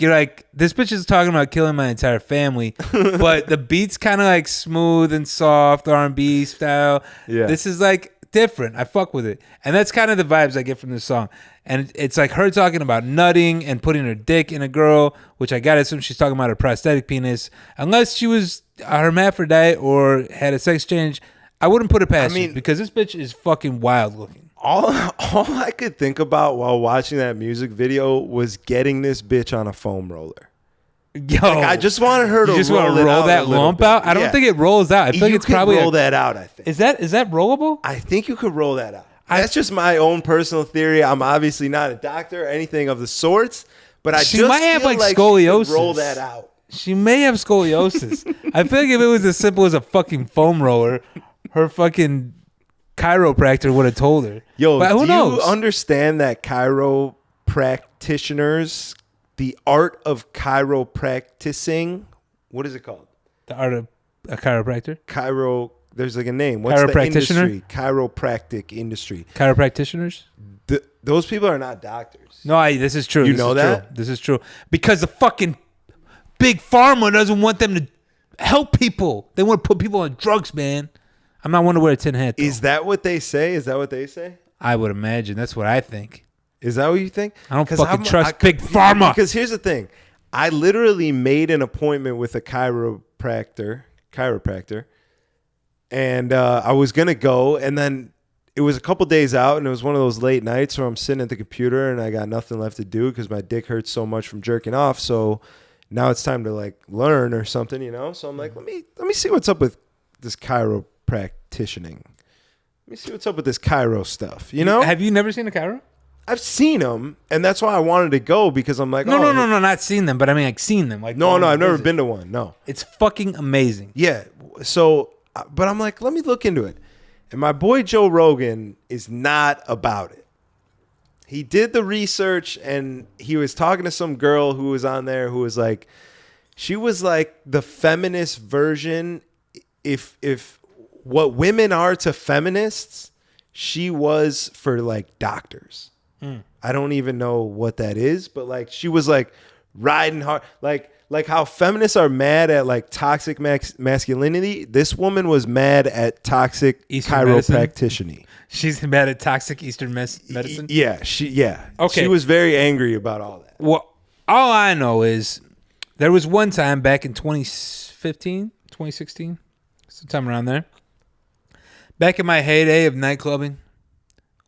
Speaker 2: this bitch is talking about killing my entire family. But the beat's kind of like smooth and soft, R&B style.
Speaker 1: Yeah.
Speaker 2: This is like different. I fuck with it. And that's kind of the vibes I get from this song. And it's like her talking about nutting and putting her dick in a girl, which I gotta assume she's talking about her prosthetic penis. Unless she was a hermaphrodite or had a sex change, I wouldn't put it past her because this bitch is fucking wild looking.
Speaker 1: All I could think about while watching that music video was getting this bitch on a foam roller.
Speaker 2: Yo,
Speaker 1: like I just wanted her to
Speaker 2: roll that lump out. I don't think it rolls out. I think it's probably
Speaker 1: roll that out. I think
Speaker 2: is that rollable?
Speaker 1: I think you could roll that out. That's just my own personal theory. I'm obviously not a doctor or anything of the sorts, But I
Speaker 2: She
Speaker 1: just
Speaker 2: might have,
Speaker 1: feel
Speaker 2: like,
Speaker 1: like
Speaker 2: scoliosis.
Speaker 1: She could roll that out.
Speaker 2: She may have scoliosis. I feel like if it was as simple as a fucking foam roller, her fucking chiropractor would have told her.
Speaker 1: Yo,
Speaker 2: but who knows?
Speaker 1: You understand that chiropractitioners, the art of chiropracticing, what is it called?
Speaker 2: The art of a chiropractor?
Speaker 1: There's like a name. What's the industry? Chiropractic industry.
Speaker 2: Chiropractitioners?
Speaker 1: Those people are not doctors.
Speaker 2: No, this is true.
Speaker 1: You know that?
Speaker 2: This is true. Because the fucking big pharma doesn't want them to help people. They want to put people on drugs, man. I'm not one to wear a tin hat, though.
Speaker 1: Is that what they say? Is that what they say?
Speaker 2: I would imagine. That's what I think.
Speaker 1: Is that what you think?
Speaker 2: I don't fucking trust big pharma.
Speaker 1: Because here's the thing. I literally made an appointment with a chiropractor, and I was going to go, and then it was a couple days out, and it was one of those late nights where I'm sitting at the computer, and I got nothing left to do because my dick hurts so much from jerking off, so now it's time to like learn or something, you know? So I'm like, let me see what's up with this chiropractitioning. Let me see what's up with this chiro stuff, you know?
Speaker 2: Have you never seen a chiro?
Speaker 1: I've seen them, and that's why I wanted to go because I'm like,
Speaker 2: no, not seen them, but I mean like seen them. Like
Speaker 1: no, I've never been to one. No,
Speaker 2: it's fucking amazing.
Speaker 1: Yeah, so, but I'm like, let me look into it, and my boy Joe Rogan is not about it. He did the research, and he was talking to some girl who was on there who was like, she was like the feminist version. If what women are to feminists, she was for like doctors. I don't even know what that is, but like she was like riding hard, like how feminists are mad at like toxic masculinity. This woman was mad at toxic chiropractic.
Speaker 2: She's mad at toxic Eastern medicine.
Speaker 1: Yeah, okay. She was very angry about all that.
Speaker 2: Well, all I know is there was one time back in 2015, 2016, sometime around there, back in my heyday of night clubbing,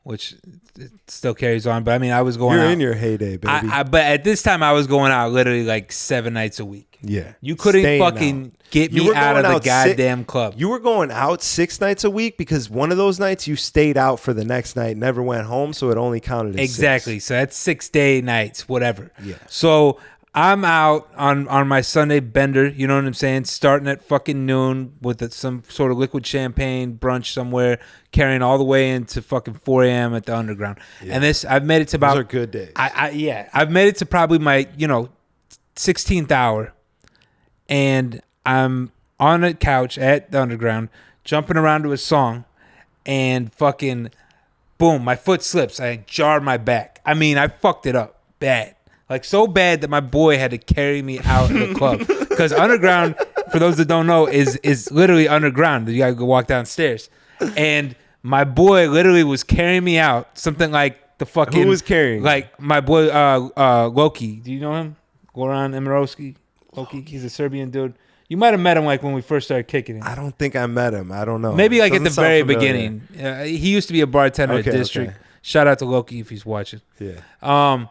Speaker 2: which it still carries on. But I mean, I was going out.
Speaker 1: You're in your heyday, baby.
Speaker 2: But at this time, I was going out literally like 7 nights a week.
Speaker 1: Yeah.
Speaker 2: You couldn't fucking get me out of the goddamn club.
Speaker 1: You were going out 6 nights a week because one of those nights you stayed out for the next night, never went home, so it only counted as
Speaker 2: exactly.
Speaker 1: 6.
Speaker 2: So that's 6-day nights, whatever.
Speaker 1: Yeah.
Speaker 2: So I'm out on my Sunday bender, you know what I'm saying? Starting at fucking noon with some sort of liquid champagne brunch somewhere, carrying all the way into fucking 4 a.m. at the Underground. Yeah. And this, I've made it to about...
Speaker 1: Those are good days.
Speaker 2: I've made it to probably my, 16th hour. And I'm on a couch at the Underground, jumping around to a song, and fucking, boom, my foot slips. I jarred my back. I mean, I fucked it up bad. Like, so bad that my boy had to carry me out of the club. Because Underground, for those that don't know, is literally underground. You got to go walk downstairs. And my boy literally was carrying me out. Something like the fucking...
Speaker 1: Who was carrying?
Speaker 2: Like, my boy, Loki. Do you know him? Goran Emirovski. Loki. He's a Serbian dude. You might have met him, like, when we first started kicking it.
Speaker 1: I don't think I met him. I don't know.
Speaker 2: Maybe, like, at the very beginning. He used to be a bartender at District. Okay. Shout out to Loki if he's watching.
Speaker 1: Yeah.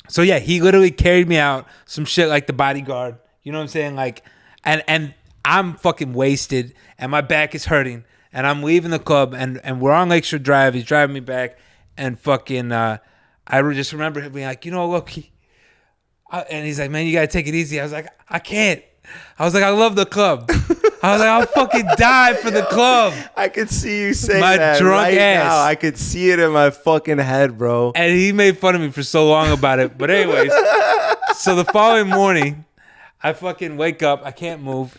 Speaker 2: So yeah, he literally carried me out, some shit like the bodyguard. You know what I'm saying? Like, and I'm fucking wasted, and my back is hurting, and I'm leaving the club, and we're on Lakeshore Drive. He's driving me back, and fucking, I just remember him being like, Loki, and he's like, man, you gotta take it easy. I was like, I can't. I was like, I love the club. I was like, I'll fucking die for the club.
Speaker 1: I could see you saying
Speaker 2: my
Speaker 1: that
Speaker 2: drunk
Speaker 1: right
Speaker 2: ass.
Speaker 1: now. I could see it in my fucking head, bro.
Speaker 2: And he made fun of me for so long about it. But anyways, so the following morning, I fucking wake up. I can't move.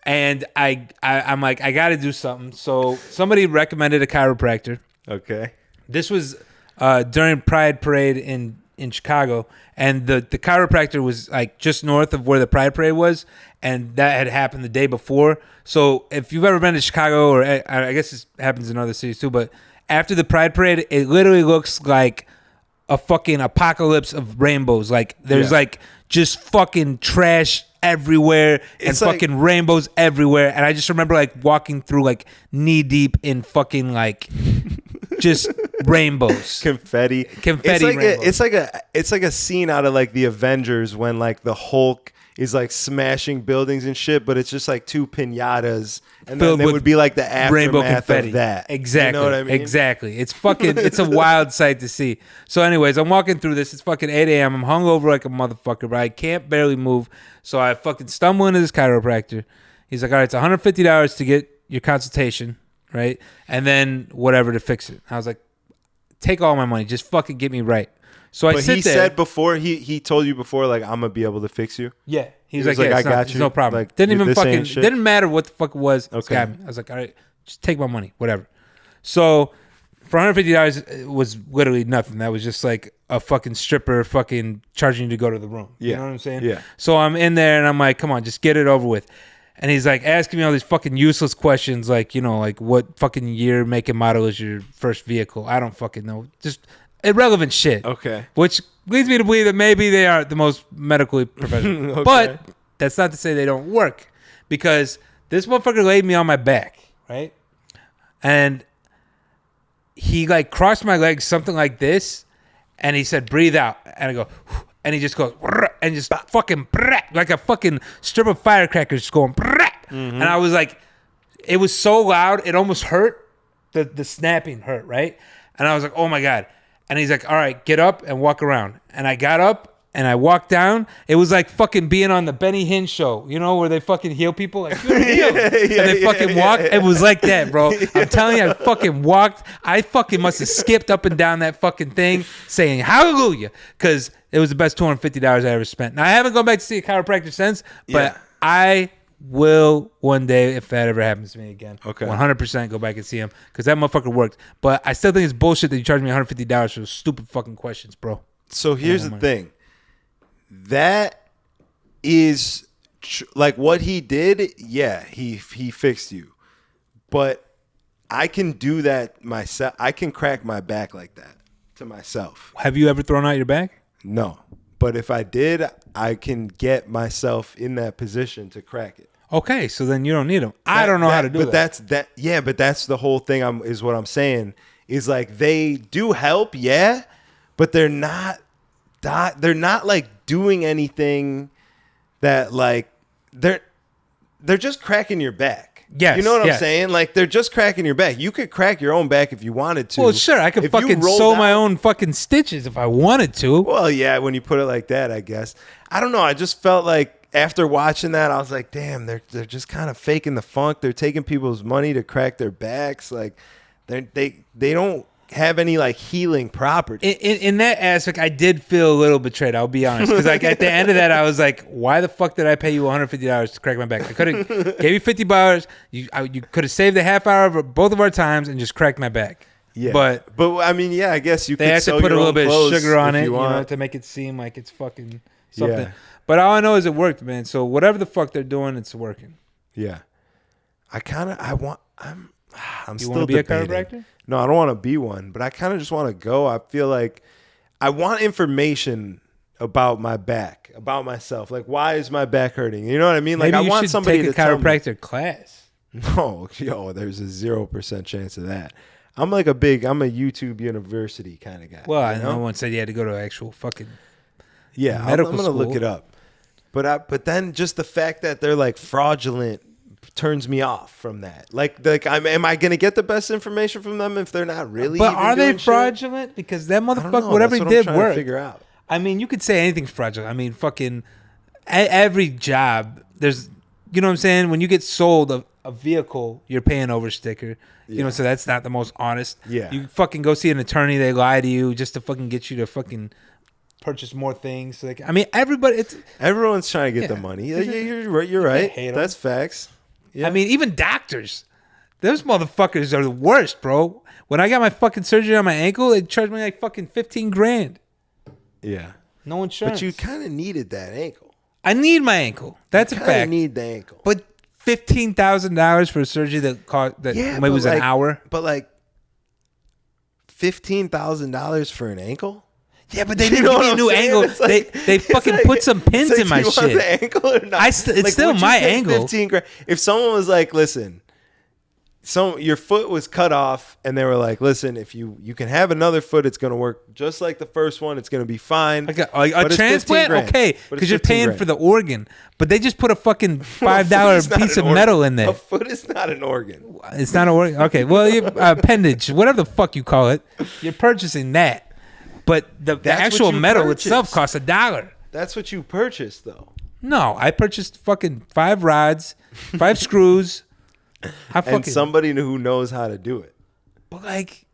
Speaker 2: And I'm like, I got to do something. So somebody recommended a chiropractor.
Speaker 1: Okay.
Speaker 2: This was during Pride Parade in Chicago. And the chiropractor was like just north of where the Pride Parade was. And that had happened the day before. So if you've ever been to Chicago, or I guess this happens in other cities too, but after the Pride Parade, it literally looks like a fucking apocalypse of rainbows. Like there's like just fucking trash everywhere and fucking rainbows everywhere. And I just remember like walking through like knee deep in fucking like just rainbows,
Speaker 1: confetti
Speaker 2: rainbows.
Speaker 1: It's like a scene out of like the Avengers when like the Hulk is like smashing buildings and shit, but it's just like 2 piñatas, and
Speaker 2: Filled
Speaker 1: then it
Speaker 2: with
Speaker 1: would be like the
Speaker 2: rainbow
Speaker 1: aftermath
Speaker 2: confetti.
Speaker 1: of that.
Speaker 2: Exactly.
Speaker 1: You know what I mean?
Speaker 2: Exactly. It's fucking. It's a wild sight to see. So, anyways, I'm walking through this. It's fucking 8 a.m. I'm hungover like a motherfucker, but I can't barely move. So I fucking stumble into this chiropractor. He's like, "All right, it's $150 to get your consultation, right? And then whatever to fix it." I was like, "Take all my money. Just fucking get me right." So I sit there.
Speaker 1: He said before, he told you before, like, I'm gonna be able to fix you.
Speaker 2: Yeah, he was
Speaker 1: He was
Speaker 2: like,
Speaker 1: like,
Speaker 2: yeah,
Speaker 1: I
Speaker 2: it's
Speaker 1: got you.
Speaker 2: no problem.
Speaker 1: Like,
Speaker 2: Didn't even
Speaker 1: this
Speaker 2: fucking
Speaker 1: ain't shit.
Speaker 2: didn't matter what the fuck it was.
Speaker 1: Okay.
Speaker 2: Got me. I was like, all right, just take my money, whatever. So for $150, it was literally nothing. That was just like a fucking stripper fucking charging you to go to the room.
Speaker 1: Yeah.
Speaker 2: You know what I'm saying?
Speaker 1: Yeah.
Speaker 2: So I'm in there and I'm like, come on, just get it over with. And he's like asking me all these fucking useless questions, like, you know, like what fucking year, make, and model is your first vehicle? I don't fucking know. Just irrelevant shit.
Speaker 1: Okay.
Speaker 2: Which leads me to believe that maybe they are the most medically professional.
Speaker 1: Okay.
Speaker 2: But that's not to say they don't work, because this motherfucker laid me on my back, right? And he like crossed my legs something like this, and he said, breathe out. And I go, and he just goes, and just fucking, like a fucking strip of firecrackers just going, and I was like, it was so loud, it almost hurt. The snapping hurt, right? And I was like, oh my God. And he's like, all right, get up and walk around. And I got up and I walked down. It was like fucking being on the Benny Hinn show, you know, where they fucking heal people. Like, and they fucking walk. It was like that, bro. I'm telling you, I fucking walked. I fucking must have skipped up and down that fucking thing saying hallelujah, because it was the best $250 I ever spent. Now, I haven't gone back to see a chiropractor since, but I will one day, if that ever happens to me again.
Speaker 1: Okay.
Speaker 2: 100% go back and see him, because that motherfucker worked. But I still think it's bullshit that you charge me $150 for those stupid fucking questions, bro.
Speaker 1: So here's the thing. That is like what he did. Yeah, he fixed you. But I can do that myself. I can crack my back like that to myself.
Speaker 2: Have you ever thrown out your back?
Speaker 1: No. But if I did, I can get myself in that position to crack it.
Speaker 2: Okay, so then you don't need them. I don't know how to do
Speaker 1: but that. Yeah, but that's the whole thing. Is what I'm saying is like they do help, yeah, but they're not like doing anything that like they're just cracking your back.
Speaker 2: Yes,
Speaker 1: you know what
Speaker 2: yes.
Speaker 1: I'm saying? Like they're just cracking your back. You could crack your own back if you wanted to.
Speaker 2: Well, sure, I could
Speaker 1: If you
Speaker 2: fucking
Speaker 1: rolled
Speaker 2: sew
Speaker 1: out-
Speaker 2: my own fucking stitches if I wanted to.
Speaker 1: Well, yeah, when you put it like that, I guess. I don't know. I just felt like after watching that, I was like, damn, they're just kind of faking the funk. They're taking people's money to crack their backs. Like they don't have any like healing properties.
Speaker 2: In that aspect, I did feel a little betrayed. I'll be honest, because like at the end of that, I was like, "Why the fuck did I pay you $150 to crack my back? I could have gave you $50. You could have saved a half hour of both of our times and just cracked my back."
Speaker 1: Yeah,
Speaker 2: but
Speaker 1: I mean, yeah, I guess you
Speaker 2: they
Speaker 1: could
Speaker 2: have to
Speaker 1: sew
Speaker 2: put a
Speaker 1: your
Speaker 2: little
Speaker 1: own
Speaker 2: bit of
Speaker 1: clothes
Speaker 2: sugar on
Speaker 1: if
Speaker 2: it,
Speaker 1: you want.
Speaker 2: to make it seem like it's fucking something.
Speaker 1: Yeah.
Speaker 2: But all I know is it worked, man. So whatever the fuck they're doing, it's working.
Speaker 1: Yeah, I'm
Speaker 2: You
Speaker 1: still
Speaker 2: want to be a
Speaker 1: debating.
Speaker 2: chiropractor?
Speaker 1: No, I don't want to be one, but I kind of just want to go. I feel like I want information about my back, about myself. Like, why is my back hurting? You know what I mean? Like,
Speaker 2: Maybe
Speaker 1: I
Speaker 2: you
Speaker 1: want
Speaker 2: should
Speaker 1: somebody
Speaker 2: take
Speaker 1: to
Speaker 2: a
Speaker 1: tell me.
Speaker 2: chiropractor class.
Speaker 1: No, there's a 0% chance of that. I'm a YouTube University kind of guy.
Speaker 2: Well, I
Speaker 1: you
Speaker 2: know no one said you had to go to actual fucking
Speaker 1: Yeah,
Speaker 2: medical
Speaker 1: I'm gonna look
Speaker 2: school.
Speaker 1: it up. But then just the fact that they're like fraudulent turns me off from that. Like am I gonna get the best information from them if they're not really?
Speaker 2: But
Speaker 1: even
Speaker 2: are they
Speaker 1: doing shit?
Speaker 2: fraudulent? Because that
Speaker 1: I don't
Speaker 2: motherfucker,
Speaker 1: know.
Speaker 2: whatever
Speaker 1: That's
Speaker 2: he
Speaker 1: what I'm
Speaker 2: did,
Speaker 1: trying to
Speaker 2: worked.
Speaker 1: figure out.
Speaker 2: I mean, you could say anything's fraudulent. I mean, fucking every job, there's, you know what I'm saying? When you get sold a vehicle, you're paying over sticker. You know, so that's not the most honest.
Speaker 1: Yeah.
Speaker 2: You fucking go see an attorney, they lie to you just to fucking get you to fucking purchase more things. Like, I mean,
Speaker 1: Everyone's trying to get the money. Yeah, you're right. You're right.
Speaker 2: hate 'em.
Speaker 1: That's facts. Yeah.
Speaker 2: I mean, even doctors, those motherfuckers are the worst, bro. When I got my fucking surgery on my ankle, they charged me like fucking $15,000.
Speaker 1: Yeah.
Speaker 2: No insurance.
Speaker 1: But you kind of needed that ankle.
Speaker 2: I need my ankle. That's a
Speaker 1: Kind of
Speaker 2: fact.
Speaker 1: need the ankle.
Speaker 2: But $15,000 for a surgery that maybe was an hour.
Speaker 1: But like $15,000 for an ankle?
Speaker 2: Yeah, but they
Speaker 1: You
Speaker 2: didn't
Speaker 1: know
Speaker 2: give
Speaker 1: what
Speaker 2: me a
Speaker 1: I'm
Speaker 2: new
Speaker 1: saying?
Speaker 2: angle.
Speaker 1: It's like-
Speaker 2: They
Speaker 1: it's
Speaker 2: fucking
Speaker 1: like-
Speaker 2: put some pins
Speaker 1: it's
Speaker 2: in
Speaker 1: like,
Speaker 2: my
Speaker 1: you want
Speaker 2: shit.
Speaker 1: the ankle or not?
Speaker 2: It's still
Speaker 1: would
Speaker 2: my
Speaker 1: you pay
Speaker 2: angle.
Speaker 1: $15,000? If someone was like, listen, your foot was cut off, and they were like, "Listen, if you can have another foot, it's gonna work just like the first one. It's gonna be fine."
Speaker 2: Like a transplant, okay, because you're paying for the organ, but they just put a fucking $5 piece of metal in there.
Speaker 1: A foot is not an organ.
Speaker 2: It's not an organ. Okay, well, appendage, whatever the fuck you call it, you're purchasing that, but the actual metal itself costs $1.
Speaker 1: That's what you purchased, though.
Speaker 2: No, I purchased fucking 5 rods, 5 screws.
Speaker 1: And somebody who knows how to do it.
Speaker 2: But like,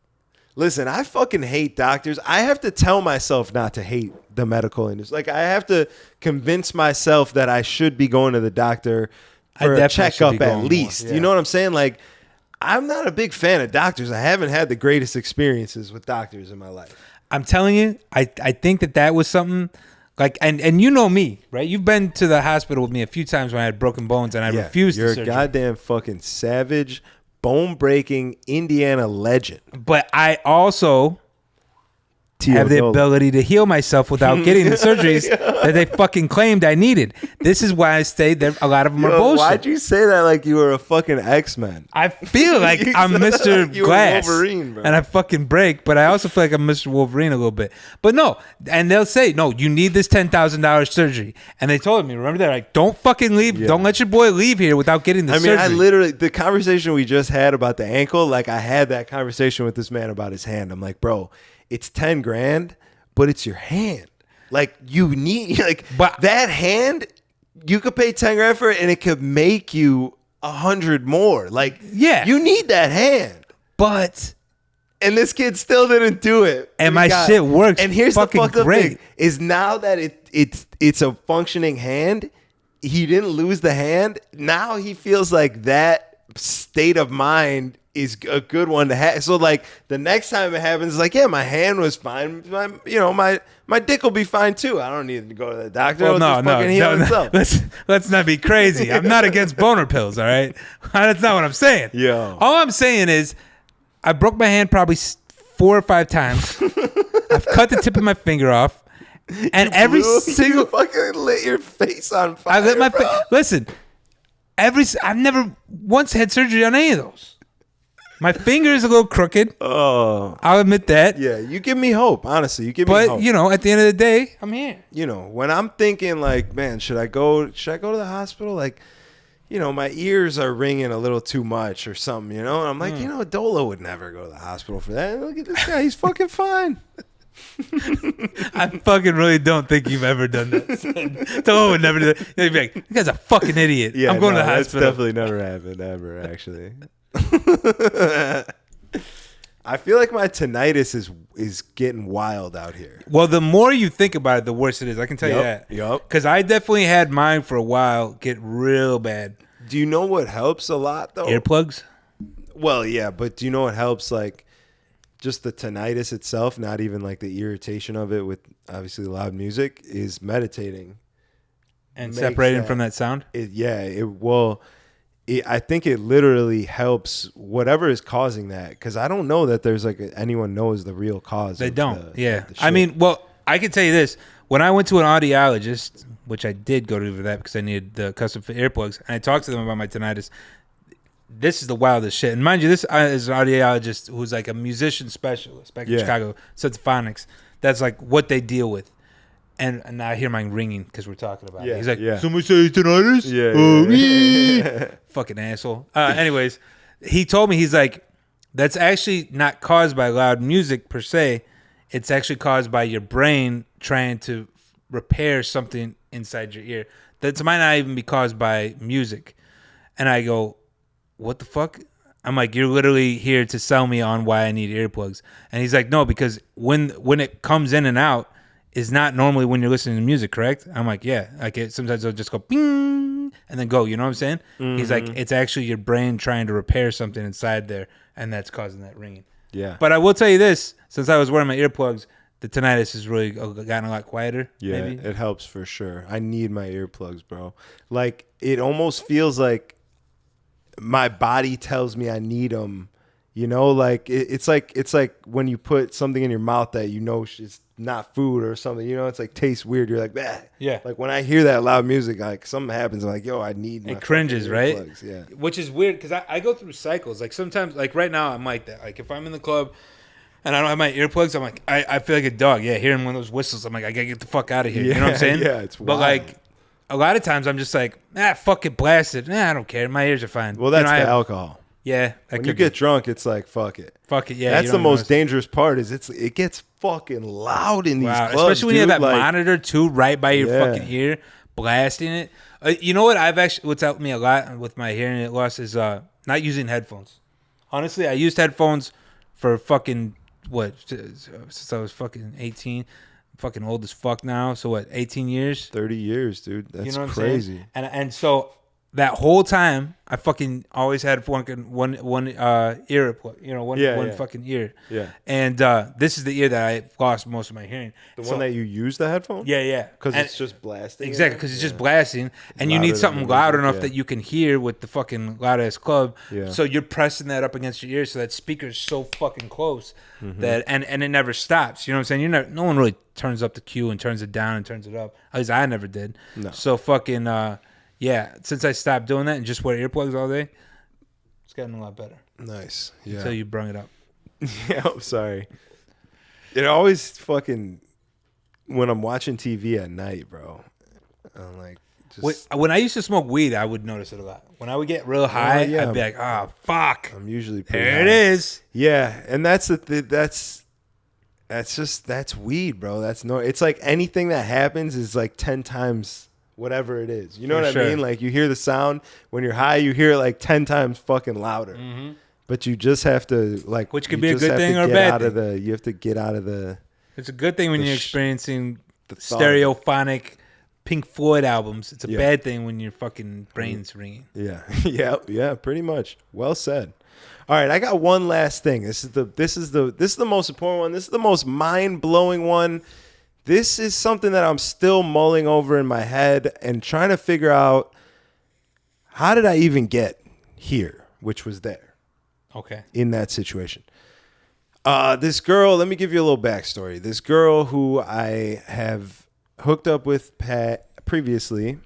Speaker 1: listen, I fucking hate doctors. I have to tell myself not to hate the medical industry. Like, I have to convince myself that I should be going to the doctor for a checkup at least. Yeah. You know what I'm saying? Like, I'm not a big fan of doctors. I haven't had the greatest experiences with doctors in my life.
Speaker 2: I'm telling you, I think that was something. Like, and you know me, right? You've been to the hospital with me a few times when I had broken bones and I refused the surgery.
Speaker 1: You're a goddamn fucking savage, bone-breaking Indiana legend.
Speaker 2: But I also have the ability to heal myself without getting the surgeries that they fucking claimed I needed. This is why I stayed there. A lot of them are bullshit.
Speaker 1: Why'd you say that like you were a fucking X-Men?
Speaker 2: I feel like I'm Mr. Glass Wolverine, bro. And I fucking break, but I also feel like I'm Mr. Wolverine a little bit. But no, and they'll say, no, you need this $10,000 surgery. And they told me, remember that? Like, don't fucking leave. Yeah. Don't let your boy leave here without getting the surgery.
Speaker 1: I literally, the conversation we just had about the ankle, like I had that conversation with this man about his hand. I'm like, bro, it's $10,000, but it's your hand. Like, you need, like, but that hand, you could pay $10,000 for it, and it could make you 100 more. Like,
Speaker 2: yeah,
Speaker 1: you need that hand.
Speaker 2: But,
Speaker 1: and this kid still didn't do it.
Speaker 2: And my shit works.
Speaker 1: And here's the fucked up thing: is now that it's a functioning hand, he didn't lose the hand. Now he feels like that state of mind is a good one to have. So like the next time it happens, it's like, yeah, my hand was fine. My dick will be fine too. I don't need to go to the doctor.
Speaker 2: Well, no. Let's not be crazy. I'm not against boner pills. All right, that's not what I'm saying.
Speaker 1: Yo,
Speaker 2: all I'm saying is, I broke my hand probably 4 or 5 times. I've cut the tip of my finger off, and
Speaker 1: you fucking lit your face on fire.
Speaker 2: I lit my face. Listen, I've never once had surgery on any of those. My finger is a little crooked.
Speaker 1: Oh,
Speaker 2: I'll admit that.
Speaker 1: Yeah, you give me hope. Honestly, you give me hope.
Speaker 2: But at the end of the day, I'm here.
Speaker 1: When I'm thinking like, man, should I go to the hospital? Like, my ears are ringing a little too much or something. And I'm like, Dolo would never go to the hospital for that. Look at this guy; he's fucking fine.
Speaker 2: I fucking really don't think you've ever done that. Dolo would never do that. He'd be like, "This guy's a fucking idiot." Yeah, I'm going to the hospital.
Speaker 1: That's definitely never happened ever, actually. I feel like my tinnitus is getting wild out here.
Speaker 2: Well, the more you think about it, the worse it is. I can tell you that.
Speaker 1: Yep.
Speaker 2: Because I definitely had mine for a while get real bad.
Speaker 1: Do you know what helps a lot, though?
Speaker 2: Earplugs?
Speaker 1: Well, yeah, but do you know what helps, like, just the tinnitus itself, not even, like, the irritation of it with, obviously, loud music, is meditating.
Speaker 2: And separating from that sound?
Speaker 1: I think it literally helps whatever is causing that, because I don't know that there's like anyone knows the real cause.
Speaker 2: They don't. I mean, well, I can tell you this: when I went to an audiologist, which I did go to for that because I needed the custom fit earplugs, and I talked to them about my tinnitus. This is the wildest shit. And mind you, this is an audiologist who's like a musician specialist back in Chicago, Symphonics. That's like what they deal with. And now I hear mine ringing because we're talking about it. He's like, somebody say tinnitus?
Speaker 1: Yeah.
Speaker 2: Fucking asshole. Anyways, he told me, he's like, that's actually not caused by loud music per se. It's actually caused by your brain trying to repair something inside your ear. That might not even be caused by music. And I go, what the fuck? I'm like, you're literally here to sell me on why I need earplugs. And he's like, no, because when it comes in and out, is not normally when you're listening to music, correct? I'm like, yeah. Like sometimes it'll just go bing and then go. You know what I'm saying? Mm-hmm. He's like, it's actually your brain trying to repair something inside there, and that's causing that ringing.
Speaker 1: Yeah.
Speaker 2: But I will tell you this: since I was wearing my earplugs, the tinnitus has really gotten a lot quieter.
Speaker 1: Yeah,
Speaker 2: maybe.
Speaker 1: It helps for sure. I need my earplugs, bro. Like, it almost feels like my body tells me I need them, You know, like it's like when you put something in your mouth that you know is not food or something. You know, it's like tastes weird. You're like, bah.
Speaker 2: Yeah.
Speaker 1: Like when I hear that loud music, like something happens. I'm like, yo, I need. My
Speaker 2: it cringes, right?
Speaker 1: earplugs. Yeah.
Speaker 2: Which is weird because I go through cycles. Like sometimes, like right now, I'm like that. Like if I'm in the club and I don't have my earplugs, I'm like, I feel like a dog. Yeah, hearing one of those whistles, I'm like, I gotta get the fuck out of here.
Speaker 1: Yeah,
Speaker 2: you know what I'm saying?
Speaker 1: Yeah, it's wild.
Speaker 2: But like a lot of times, I'm just like, fuck it, blast it. I don't care. My ears are fine.
Speaker 1: Well, that's
Speaker 2: the
Speaker 1: alcohol.
Speaker 2: Yeah,
Speaker 1: when you get drunk, it's like fuck it.
Speaker 2: Fuck it, yeah.
Speaker 1: That's the most dangerous part. Is it gets fucking loud in these clubs,
Speaker 2: especially when you have that
Speaker 1: like,
Speaker 2: monitor too right by your fucking ear, blasting it. You know what? What's helped me a lot with my hearing loss is not using headphones. Honestly, I used headphones for fucking since I was fucking 18. I'm fucking old as fuck now. So what? 18 years?
Speaker 1: 30 years, dude. That's
Speaker 2: you know what
Speaker 1: crazy.
Speaker 2: And so that whole time, I fucking always had one ear, one fucking ear.
Speaker 1: Yeah.
Speaker 2: And this is the ear that I lost most of my hearing.
Speaker 1: The one that you use the headphone?
Speaker 2: Yeah.
Speaker 1: Because it's just blasting.
Speaker 2: Exactly, because it's just blasting, and you need something loud enough that you can hear with the fucking loud ass club.
Speaker 1: Yeah.
Speaker 2: So you're pressing that up against your ear, so that speaker's so fucking close that and it never stops. You know what I'm saying? No one really turns up the Q and turns it down and turns it up. At least I never did.
Speaker 1: No.
Speaker 2: So fucking since I stopped doing that and just wear earplugs all day, it's gotten a lot better.
Speaker 1: Nice. Yeah.
Speaker 2: Until you brung it up.
Speaker 1: Yeah, I'm sorry. It always fucking when I'm watching TV at night, bro. I'm like,
Speaker 2: when I used to smoke weed, I would notice it a lot. When I would get real high, I'd be like, "Oh fuck!"
Speaker 1: I'm usually pretty
Speaker 2: there.
Speaker 1: high.
Speaker 2: It is.
Speaker 1: Yeah, and that's weed, bro. It's like anything that happens is like 10 times whatever it is. You know what I mean? Like you hear the sound when you're high, you hear it like 10 times fucking louder. Mm-hmm. But you just have to like,
Speaker 2: which could be a good thing or a bad thing.
Speaker 1: You have to get out of the.
Speaker 2: It's a good thing when you're experiencing stereophonic Pink Floyd albums. It's a bad thing when your fucking brain's ringing.
Speaker 1: Yeah, yeah, pretty much. Well said. All right, I got one last thing. This is the most important one. This is the most mind-blowing one. This is something that I'm still mulling over in my head and trying to figure out, how did I even get here, which was there.
Speaker 2: Okay.
Speaker 1: In that situation. This girl, let me give you a little backstory. This girl who I have hooked up with previously,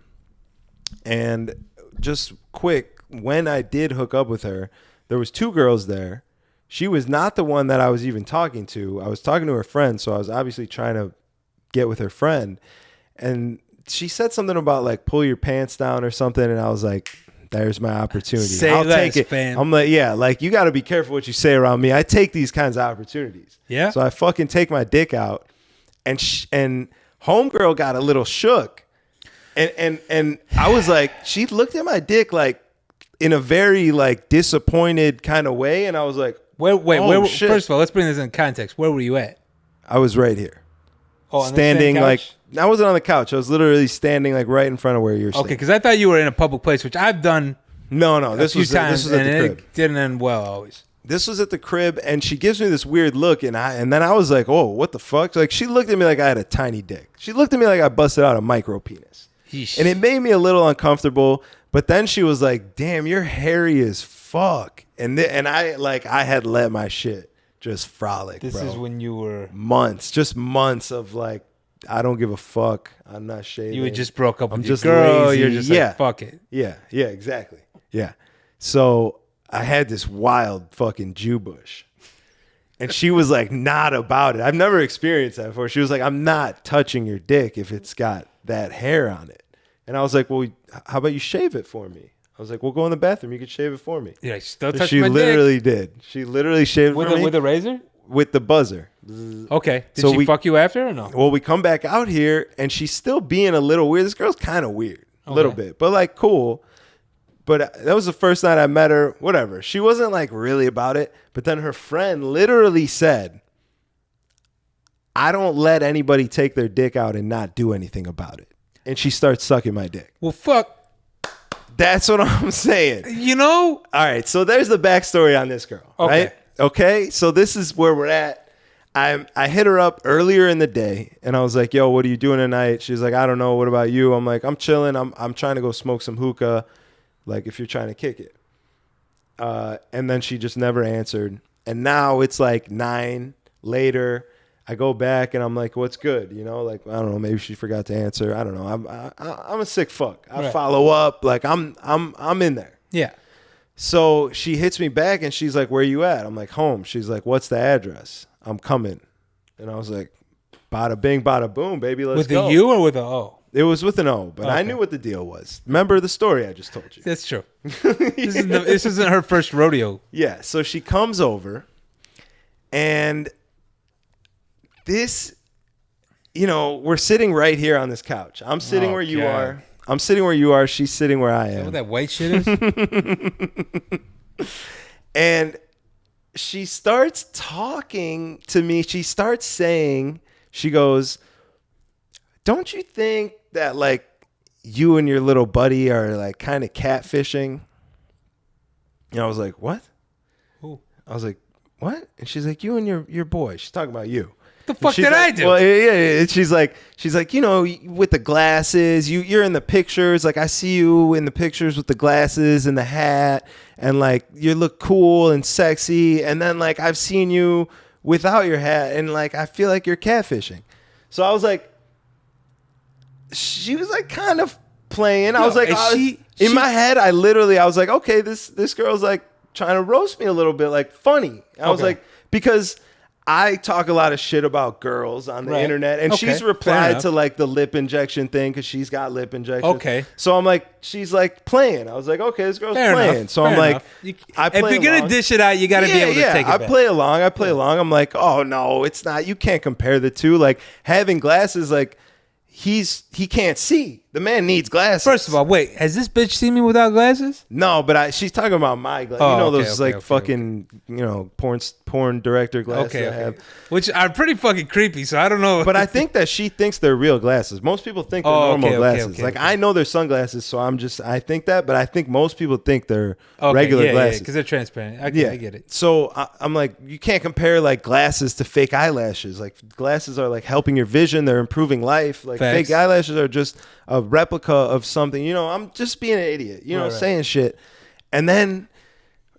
Speaker 1: and just quick, when I did hook up with her, there was 2 girls there. She was not the one that I was even talking to. I was talking to her friend, so I was obviously trying to get with her friend. And she said something about like pull your pants down or something, and I was like, there's my opportunity. I'll take it. Fam. I'm like, yeah, like you got to be careful what you say around me. I take these kinds of opportunities.
Speaker 2: Yeah.
Speaker 1: So I fucking take my dick out, and homegirl got a little shook, and I was like, she looked at my dick like in a very like disappointed kind of way, and I was like,
Speaker 2: wait, shit. First of all, let's bring this in context. Where were you at?
Speaker 1: I was right here.
Speaker 2: Oh,
Speaker 1: standing like I wasn't on the couch. I was literally standing like right in front of where you're standing.
Speaker 2: Okay, because I thought you were in a public place, which I've done.
Speaker 1: No, this was at the crib.
Speaker 2: It didn't end well always.
Speaker 1: This was at the crib, and she gives me this weird look, and then I was like, oh, what the fuck? Like she looked at me like I had a tiny dick. She looked at me like I busted out a micro penis, and it made me a little uncomfortable. But then she was like, damn, you're hairy as fuck, and I had let my shit just frolic.
Speaker 2: This
Speaker 1: bro.
Speaker 2: is when you were
Speaker 1: months of like, I don't give a fuck. I'm not shaving.
Speaker 2: You had just broke up with your
Speaker 1: just
Speaker 2: girl.
Speaker 1: lazy.
Speaker 2: You're just like, fuck it.
Speaker 1: Yeah, exactly. Yeah. So I had this wild fucking Jew bush. And she was like, not about it. I've never experienced that before. She was like, I'm not touching your dick if it's got that hair on it. And I was like, well, how about you shave it for me? I was like, we'll go in the bathroom. You could shave it for me.
Speaker 2: Yeah, still touch
Speaker 1: she
Speaker 2: my
Speaker 1: literally
Speaker 2: dick.
Speaker 1: did. She literally shaved it for me.
Speaker 2: With a razor?
Speaker 1: With the buzzer.
Speaker 2: Okay. Did she fuck you after or no?
Speaker 1: Well, we come back out here, and she's still being a little weird. This girl's kind of weird. A little bit. But, like, cool. But that was the first night I met her. Whatever. She wasn't, like, really about it. But then her friend literally said, I don't let anybody take their dick out and not do anything about it. And she starts sucking my dick.
Speaker 2: Well, fuck.
Speaker 1: That's what I'm saying.
Speaker 2: You know?
Speaker 1: All right. So there's the backstory on this girl.
Speaker 2: Okay.
Speaker 1: Right? Okay. So this is where we're at. I hit her up earlier in the day, and I was like, yo, what are you doing tonight? She's like, I don't know. What about you? I'm like, I'm chilling. I'm trying to go smoke some hookah, like if you're trying to kick it. And then she just never answered. And now it's like 9 later. I go back and I'm like, what's good? You know, like, I don't know, maybe she forgot to answer. I don't know. I'm a sick fuck. I follow up. Like I'm in there.
Speaker 2: Yeah.
Speaker 1: So she hits me back and she's like, where you at? I'm like, home. She's like, what's the address? I'm coming. And I was like, bada bing, bada boom, baby. Let's go.
Speaker 2: With a U or with a O?
Speaker 1: It was with an O, but I knew what the deal was. Remember the story I just told you?
Speaker 2: That's true. This isn't her first rodeo.
Speaker 1: Yeah. So she comes over and this, you know, we're sitting right here on this couch. I'm sitting where you are. I'm sitting where you are. She's sitting where I am.
Speaker 2: Is that what that white shit is?
Speaker 1: And she starts talking to me. She starts saying, she goes, don't you think that like you and your little buddy are like kind of catfishing? And I was like, what?
Speaker 2: Who?
Speaker 1: I was like, what? And she's like, you and your boy. She's talking about you.
Speaker 2: The fuck did I do?
Speaker 1: Well, yeah. She's like, you know, with the glasses, you're in the pictures. Like I see you in the pictures with the glasses and the hat, and like you look cool and sexy. And then like I've seen you without your hat, and like I feel like you're catfishing. So I was like, she was like kind of playing. I was like, in my head, I was like, okay, this girl's like trying to roast me a little bit, like funny. I was like, because I talk a lot of shit about girls on the internet, and she's replied to like the lip injection thing because she's got lip injections. Okay. So I'm like, she's like playing. I was like, okay, this girl's playing. So I'm like, I play
Speaker 2: if you're going to dish it out, you got to be able to take it back.
Speaker 1: I play along. I'm like, oh no, it's not. You can't compare the two. Like having glasses, like he can't see. The man needs glasses.
Speaker 2: First of all, wait, has this bitch seen me without glasses?
Speaker 1: No, but she's talking about my glasses. You know those fucking you know porn director glasses I have,
Speaker 2: which are pretty fucking creepy. So I don't know.
Speaker 1: But I think that she thinks they're real glasses. Most people think they're normal glasses. I know they're sunglasses, so I think that. But I think most people think they're regular glasses
Speaker 2: because they're transparent. I get it.
Speaker 1: So I'm like, you can't compare like glasses to fake eyelashes. Like glasses are like helping your vision. They're improving life. Like fake eyelashes are just a replica of something. You know, I'm just being an idiot, you know, saying shit. And then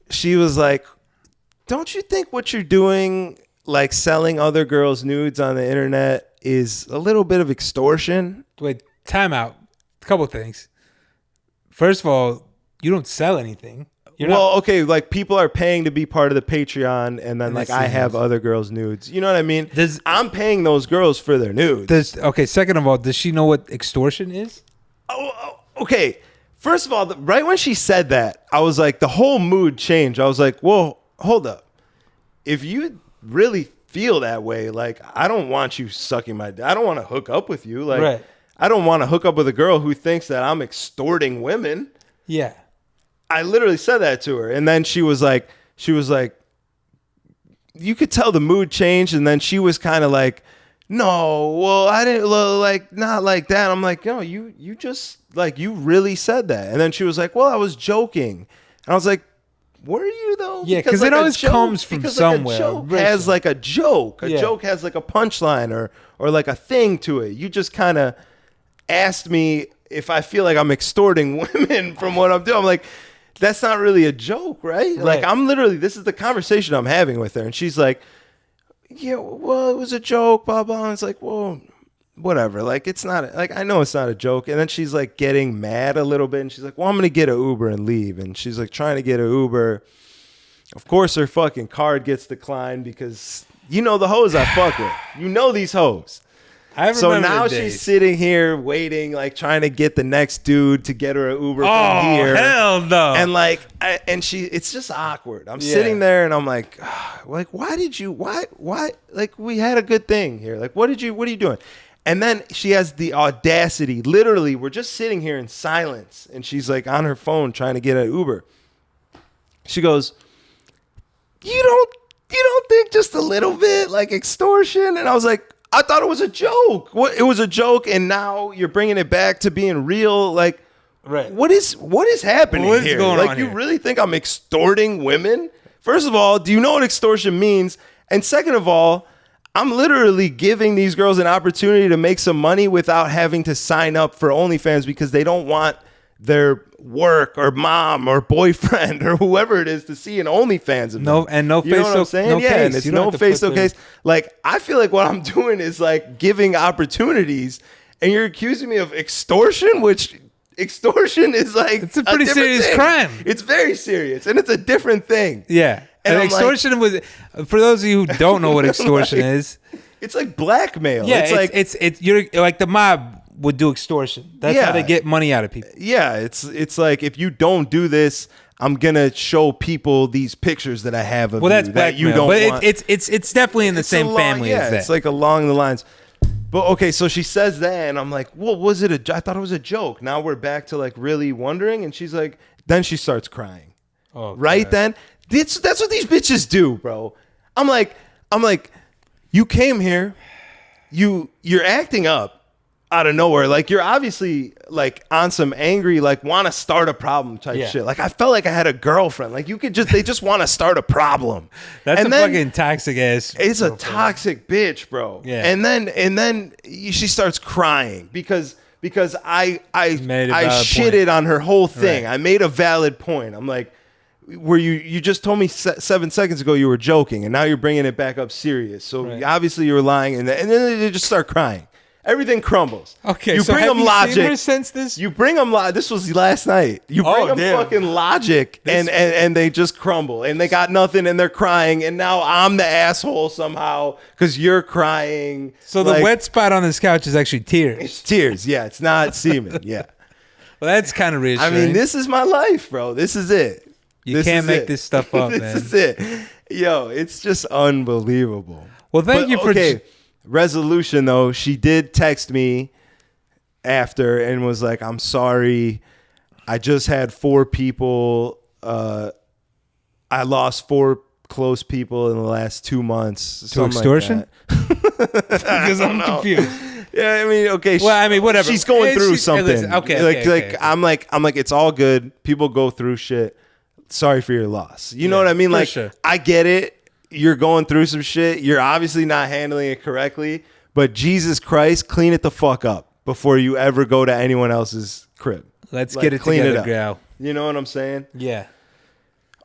Speaker 1: she was like, don't you think what you're doing, like selling other girls' nudes on the internet, is a little bit of extortion?
Speaker 2: Wait, time out. A couple things. First of all, you don't sell anything.
Speaker 1: Okay, like people are paying to be part of the Patreon, and then like I have other girls' nudes. You know what I mean? I'm paying those girls for their nudes.
Speaker 2: Second of all, does she know what extortion is?
Speaker 1: Okay. First of all, right when she said that, I was like, the whole mood changed. I was like, whoa, hold up. If you really feel that way, like I don't want you sucking my dick. I don't want to hook up with you. Like I don't want to hook up with a girl who thinks that I'm extorting women.
Speaker 2: Yeah.
Speaker 1: I literally said that to her. And then she was like, you could tell the mood changed. And then she was kind of like, no, well, I didn't like, not like that. I'm like, no, you just like, you really said that. And then she was like, well, I was joking. And I was like, were you though?
Speaker 2: Yeah, because it always comes from somewhere.
Speaker 1: A joke has like a joke. A joke has like a punchline or like a thing to it. You just kind of asked me if I feel like I'm extorting women from what I'm doing. I'm like, that's not really a joke, right? Like I'm literally, this is the conversation I'm having with her. And she's like, yeah, well, it was a joke, blah, blah. And it's like, well, whatever. Like, it's not, like, I know it's not a joke. And then she's like getting mad a little bit. And she's like, well, I'm going to get an Uber and leave. And she's like trying to get an Uber. Of course, her fucking card gets declined because you know the hoes I fuck with. You know these hoes. So now she's sitting here waiting, like trying to get the next dude to get her an Uber from here.
Speaker 2: Oh, hell no.
Speaker 1: And like, it's just awkward. I'm sitting there and I'm like, why, like we had a good thing here. Like, what are you doing? And then she has the audacity, literally, we're just sitting here in silence. And she's like on her phone trying to get an Uber. She goes, you don't think just a little bit like extortion? And I was like, I thought it was a joke. It was a joke, and now you're bringing it back to being real. Like, what is happening here?
Speaker 2: What is going on
Speaker 1: here? You really think I'm extorting women? First of all, do you know what extortion means? And second of all, I'm literally giving these girls an opportunity to make some money without having to sign up for OnlyFans because they don't want their work or mom or boyfriend or whoever it is to see an OnlyFans of
Speaker 2: no
Speaker 1: them.
Speaker 2: and no
Speaker 1: You know
Speaker 2: face
Speaker 1: what I'm saying?
Speaker 2: no
Speaker 1: Yeah,
Speaker 2: case.
Speaker 1: and it's
Speaker 2: You don't
Speaker 1: no
Speaker 2: have to
Speaker 1: face,
Speaker 2: put
Speaker 1: no
Speaker 2: the-
Speaker 1: case. Like, I feel like what I'm doing is like giving opportunities, and you're accusing me of extortion, which extortion is like
Speaker 2: It's a pretty
Speaker 1: different
Speaker 2: serious
Speaker 1: thing.
Speaker 2: crime.
Speaker 1: It's very serious, and it's a different thing.
Speaker 2: Yeah.
Speaker 1: And
Speaker 2: And
Speaker 1: I'm
Speaker 2: extortion was, for those of you who don't know what extortion
Speaker 1: Like,
Speaker 2: is,
Speaker 1: It's like blackmail.
Speaker 2: yeah,
Speaker 1: it's like
Speaker 2: it's you're like the mob would do extortion. That's
Speaker 1: Yeah.
Speaker 2: how they get money out of people.
Speaker 1: yeah, it's like, if you don't do this, I'm gonna show people these pictures that I have of
Speaker 2: Well, that's
Speaker 1: you that
Speaker 2: blackmail.
Speaker 1: you don't
Speaker 2: but
Speaker 1: want.
Speaker 2: it's definitely in the
Speaker 1: It's
Speaker 2: same
Speaker 1: along-
Speaker 2: family
Speaker 1: yeah,
Speaker 2: as that.
Speaker 1: It's like along the lines. But okay, so she says that, and I'm like, "Well, was it I thought it was a joke." Now we're back to like really wondering, and she's like, then she starts crying.
Speaker 2: Oh,
Speaker 1: Right
Speaker 2: God.
Speaker 1: then, that's what these bitches do, bro. I'm like, you came here, you're acting up out of nowhere. Like, you're obviously like on some angry, like, want to start a problem type
Speaker 2: Yeah.
Speaker 1: shit. Like, I felt like I had a girlfriend. Like, they just want to start a problem.
Speaker 2: That's
Speaker 1: And
Speaker 2: a
Speaker 1: then-
Speaker 2: fucking toxic ass.
Speaker 1: it's a
Speaker 2: girlfriend.
Speaker 1: toxic bitch, bro.
Speaker 2: Yeah.
Speaker 1: And then she starts crying because I
Speaker 2: made a valid
Speaker 1: shitted on her whole thing.
Speaker 2: Right.
Speaker 1: I made a valid point. I'm like, where you just told me 7 seconds ago you were joking, and now you're bringing it back up serious. So
Speaker 2: Right.
Speaker 1: obviously you were lying, and then they just start crying. Everything crumbles.
Speaker 2: Okay,
Speaker 1: you
Speaker 2: so
Speaker 1: bring
Speaker 2: have
Speaker 1: them
Speaker 2: you
Speaker 1: logic.
Speaker 2: seen her since this?
Speaker 1: You bring them this was last night. You bring
Speaker 2: Oh,
Speaker 1: them
Speaker 2: damn.
Speaker 1: fucking logic, and they just crumble, and they got nothing, and they're crying, and now I'm the asshole somehow because you're crying.
Speaker 2: So the
Speaker 1: Like,
Speaker 2: wet spot on this couch is actually tears.
Speaker 1: it's tears. Yeah, it's not semen. Yeah,
Speaker 2: Well, that's kind of
Speaker 1: I
Speaker 2: reassuring.
Speaker 1: mean, this is my life, bro. This is it.
Speaker 2: You
Speaker 1: This
Speaker 2: can't
Speaker 1: is
Speaker 2: make
Speaker 1: it.
Speaker 2: this stuff up,
Speaker 1: This
Speaker 2: man.
Speaker 1: is it. Yo, it's just unbelievable.
Speaker 2: Well, thank
Speaker 1: But,
Speaker 2: you for.
Speaker 1: okay. Resolution though, she did text me after and was like, "I'm sorry. I just had 4 people. I lost 4 close people in the last 2 months.
Speaker 2: To extortion? Because I'm
Speaker 1: know.
Speaker 2: confused.
Speaker 1: Yeah, I mean, okay.
Speaker 2: Well, I mean, whatever.
Speaker 1: She's going
Speaker 2: Hey,
Speaker 1: through
Speaker 2: hey,
Speaker 1: something.
Speaker 2: listen, okay,
Speaker 1: like,
Speaker 2: okay.
Speaker 1: I'm like, it's all good. People go through shit. Sorry for your loss. You know
Speaker 2: Yeah,
Speaker 1: what I mean?
Speaker 2: for
Speaker 1: Like,
Speaker 2: sure.
Speaker 1: I get it. You're going through some shit. You're obviously not handling it correctly. But Jesus Christ, clean it the fuck up before you ever go to anyone else's crib.
Speaker 2: Let's
Speaker 1: Like,
Speaker 2: get it
Speaker 1: clean
Speaker 2: together,
Speaker 1: up.
Speaker 2: gal.
Speaker 1: You know what I'm saying?
Speaker 2: Yeah.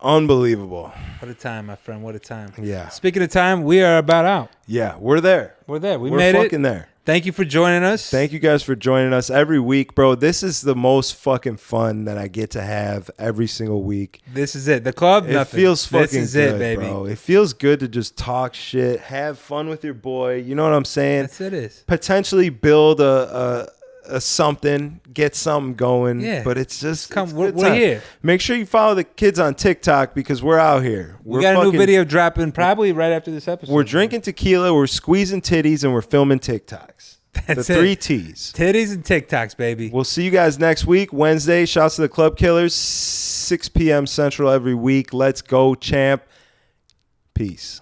Speaker 1: Unbelievable.
Speaker 2: What a time, my friend. What a time.
Speaker 1: Yeah.
Speaker 2: Speaking of time, we are about out.
Speaker 1: Yeah, we're there.
Speaker 2: We're there. We
Speaker 1: We're
Speaker 2: made
Speaker 1: fucking
Speaker 2: it.
Speaker 1: there.
Speaker 2: Thank you for joining us.
Speaker 1: Thank you guys for joining us every week, bro. This is the most fucking fun that I get to have every single week.
Speaker 2: This is it. The club,
Speaker 1: It
Speaker 2: nothing.
Speaker 1: feels fucking
Speaker 2: This is
Speaker 1: good,
Speaker 2: it, baby.
Speaker 1: bro. It feels good to just talk shit, have fun with your boy. You know what I'm saying?
Speaker 2: That's it. Is.
Speaker 1: Potentially build a something, get something going.
Speaker 2: Yeah.
Speaker 1: But it's just
Speaker 2: Come,
Speaker 1: it's
Speaker 2: we're
Speaker 1: good time.
Speaker 2: here.
Speaker 1: Make sure you follow the kids on TikTok because we're out here.
Speaker 2: We got a new video dropping probably right after this episode.
Speaker 1: We're drinking tequila, we're squeezing titties, and we're filming TikToks.
Speaker 2: That's
Speaker 1: the
Speaker 2: it.
Speaker 1: 3 T's.
Speaker 2: Titties and TikToks, baby.
Speaker 1: We'll see you guys next week, Wednesday. Shouts to the Club Killers, 6 p.m. Central every week. Let's go, champ. Peace.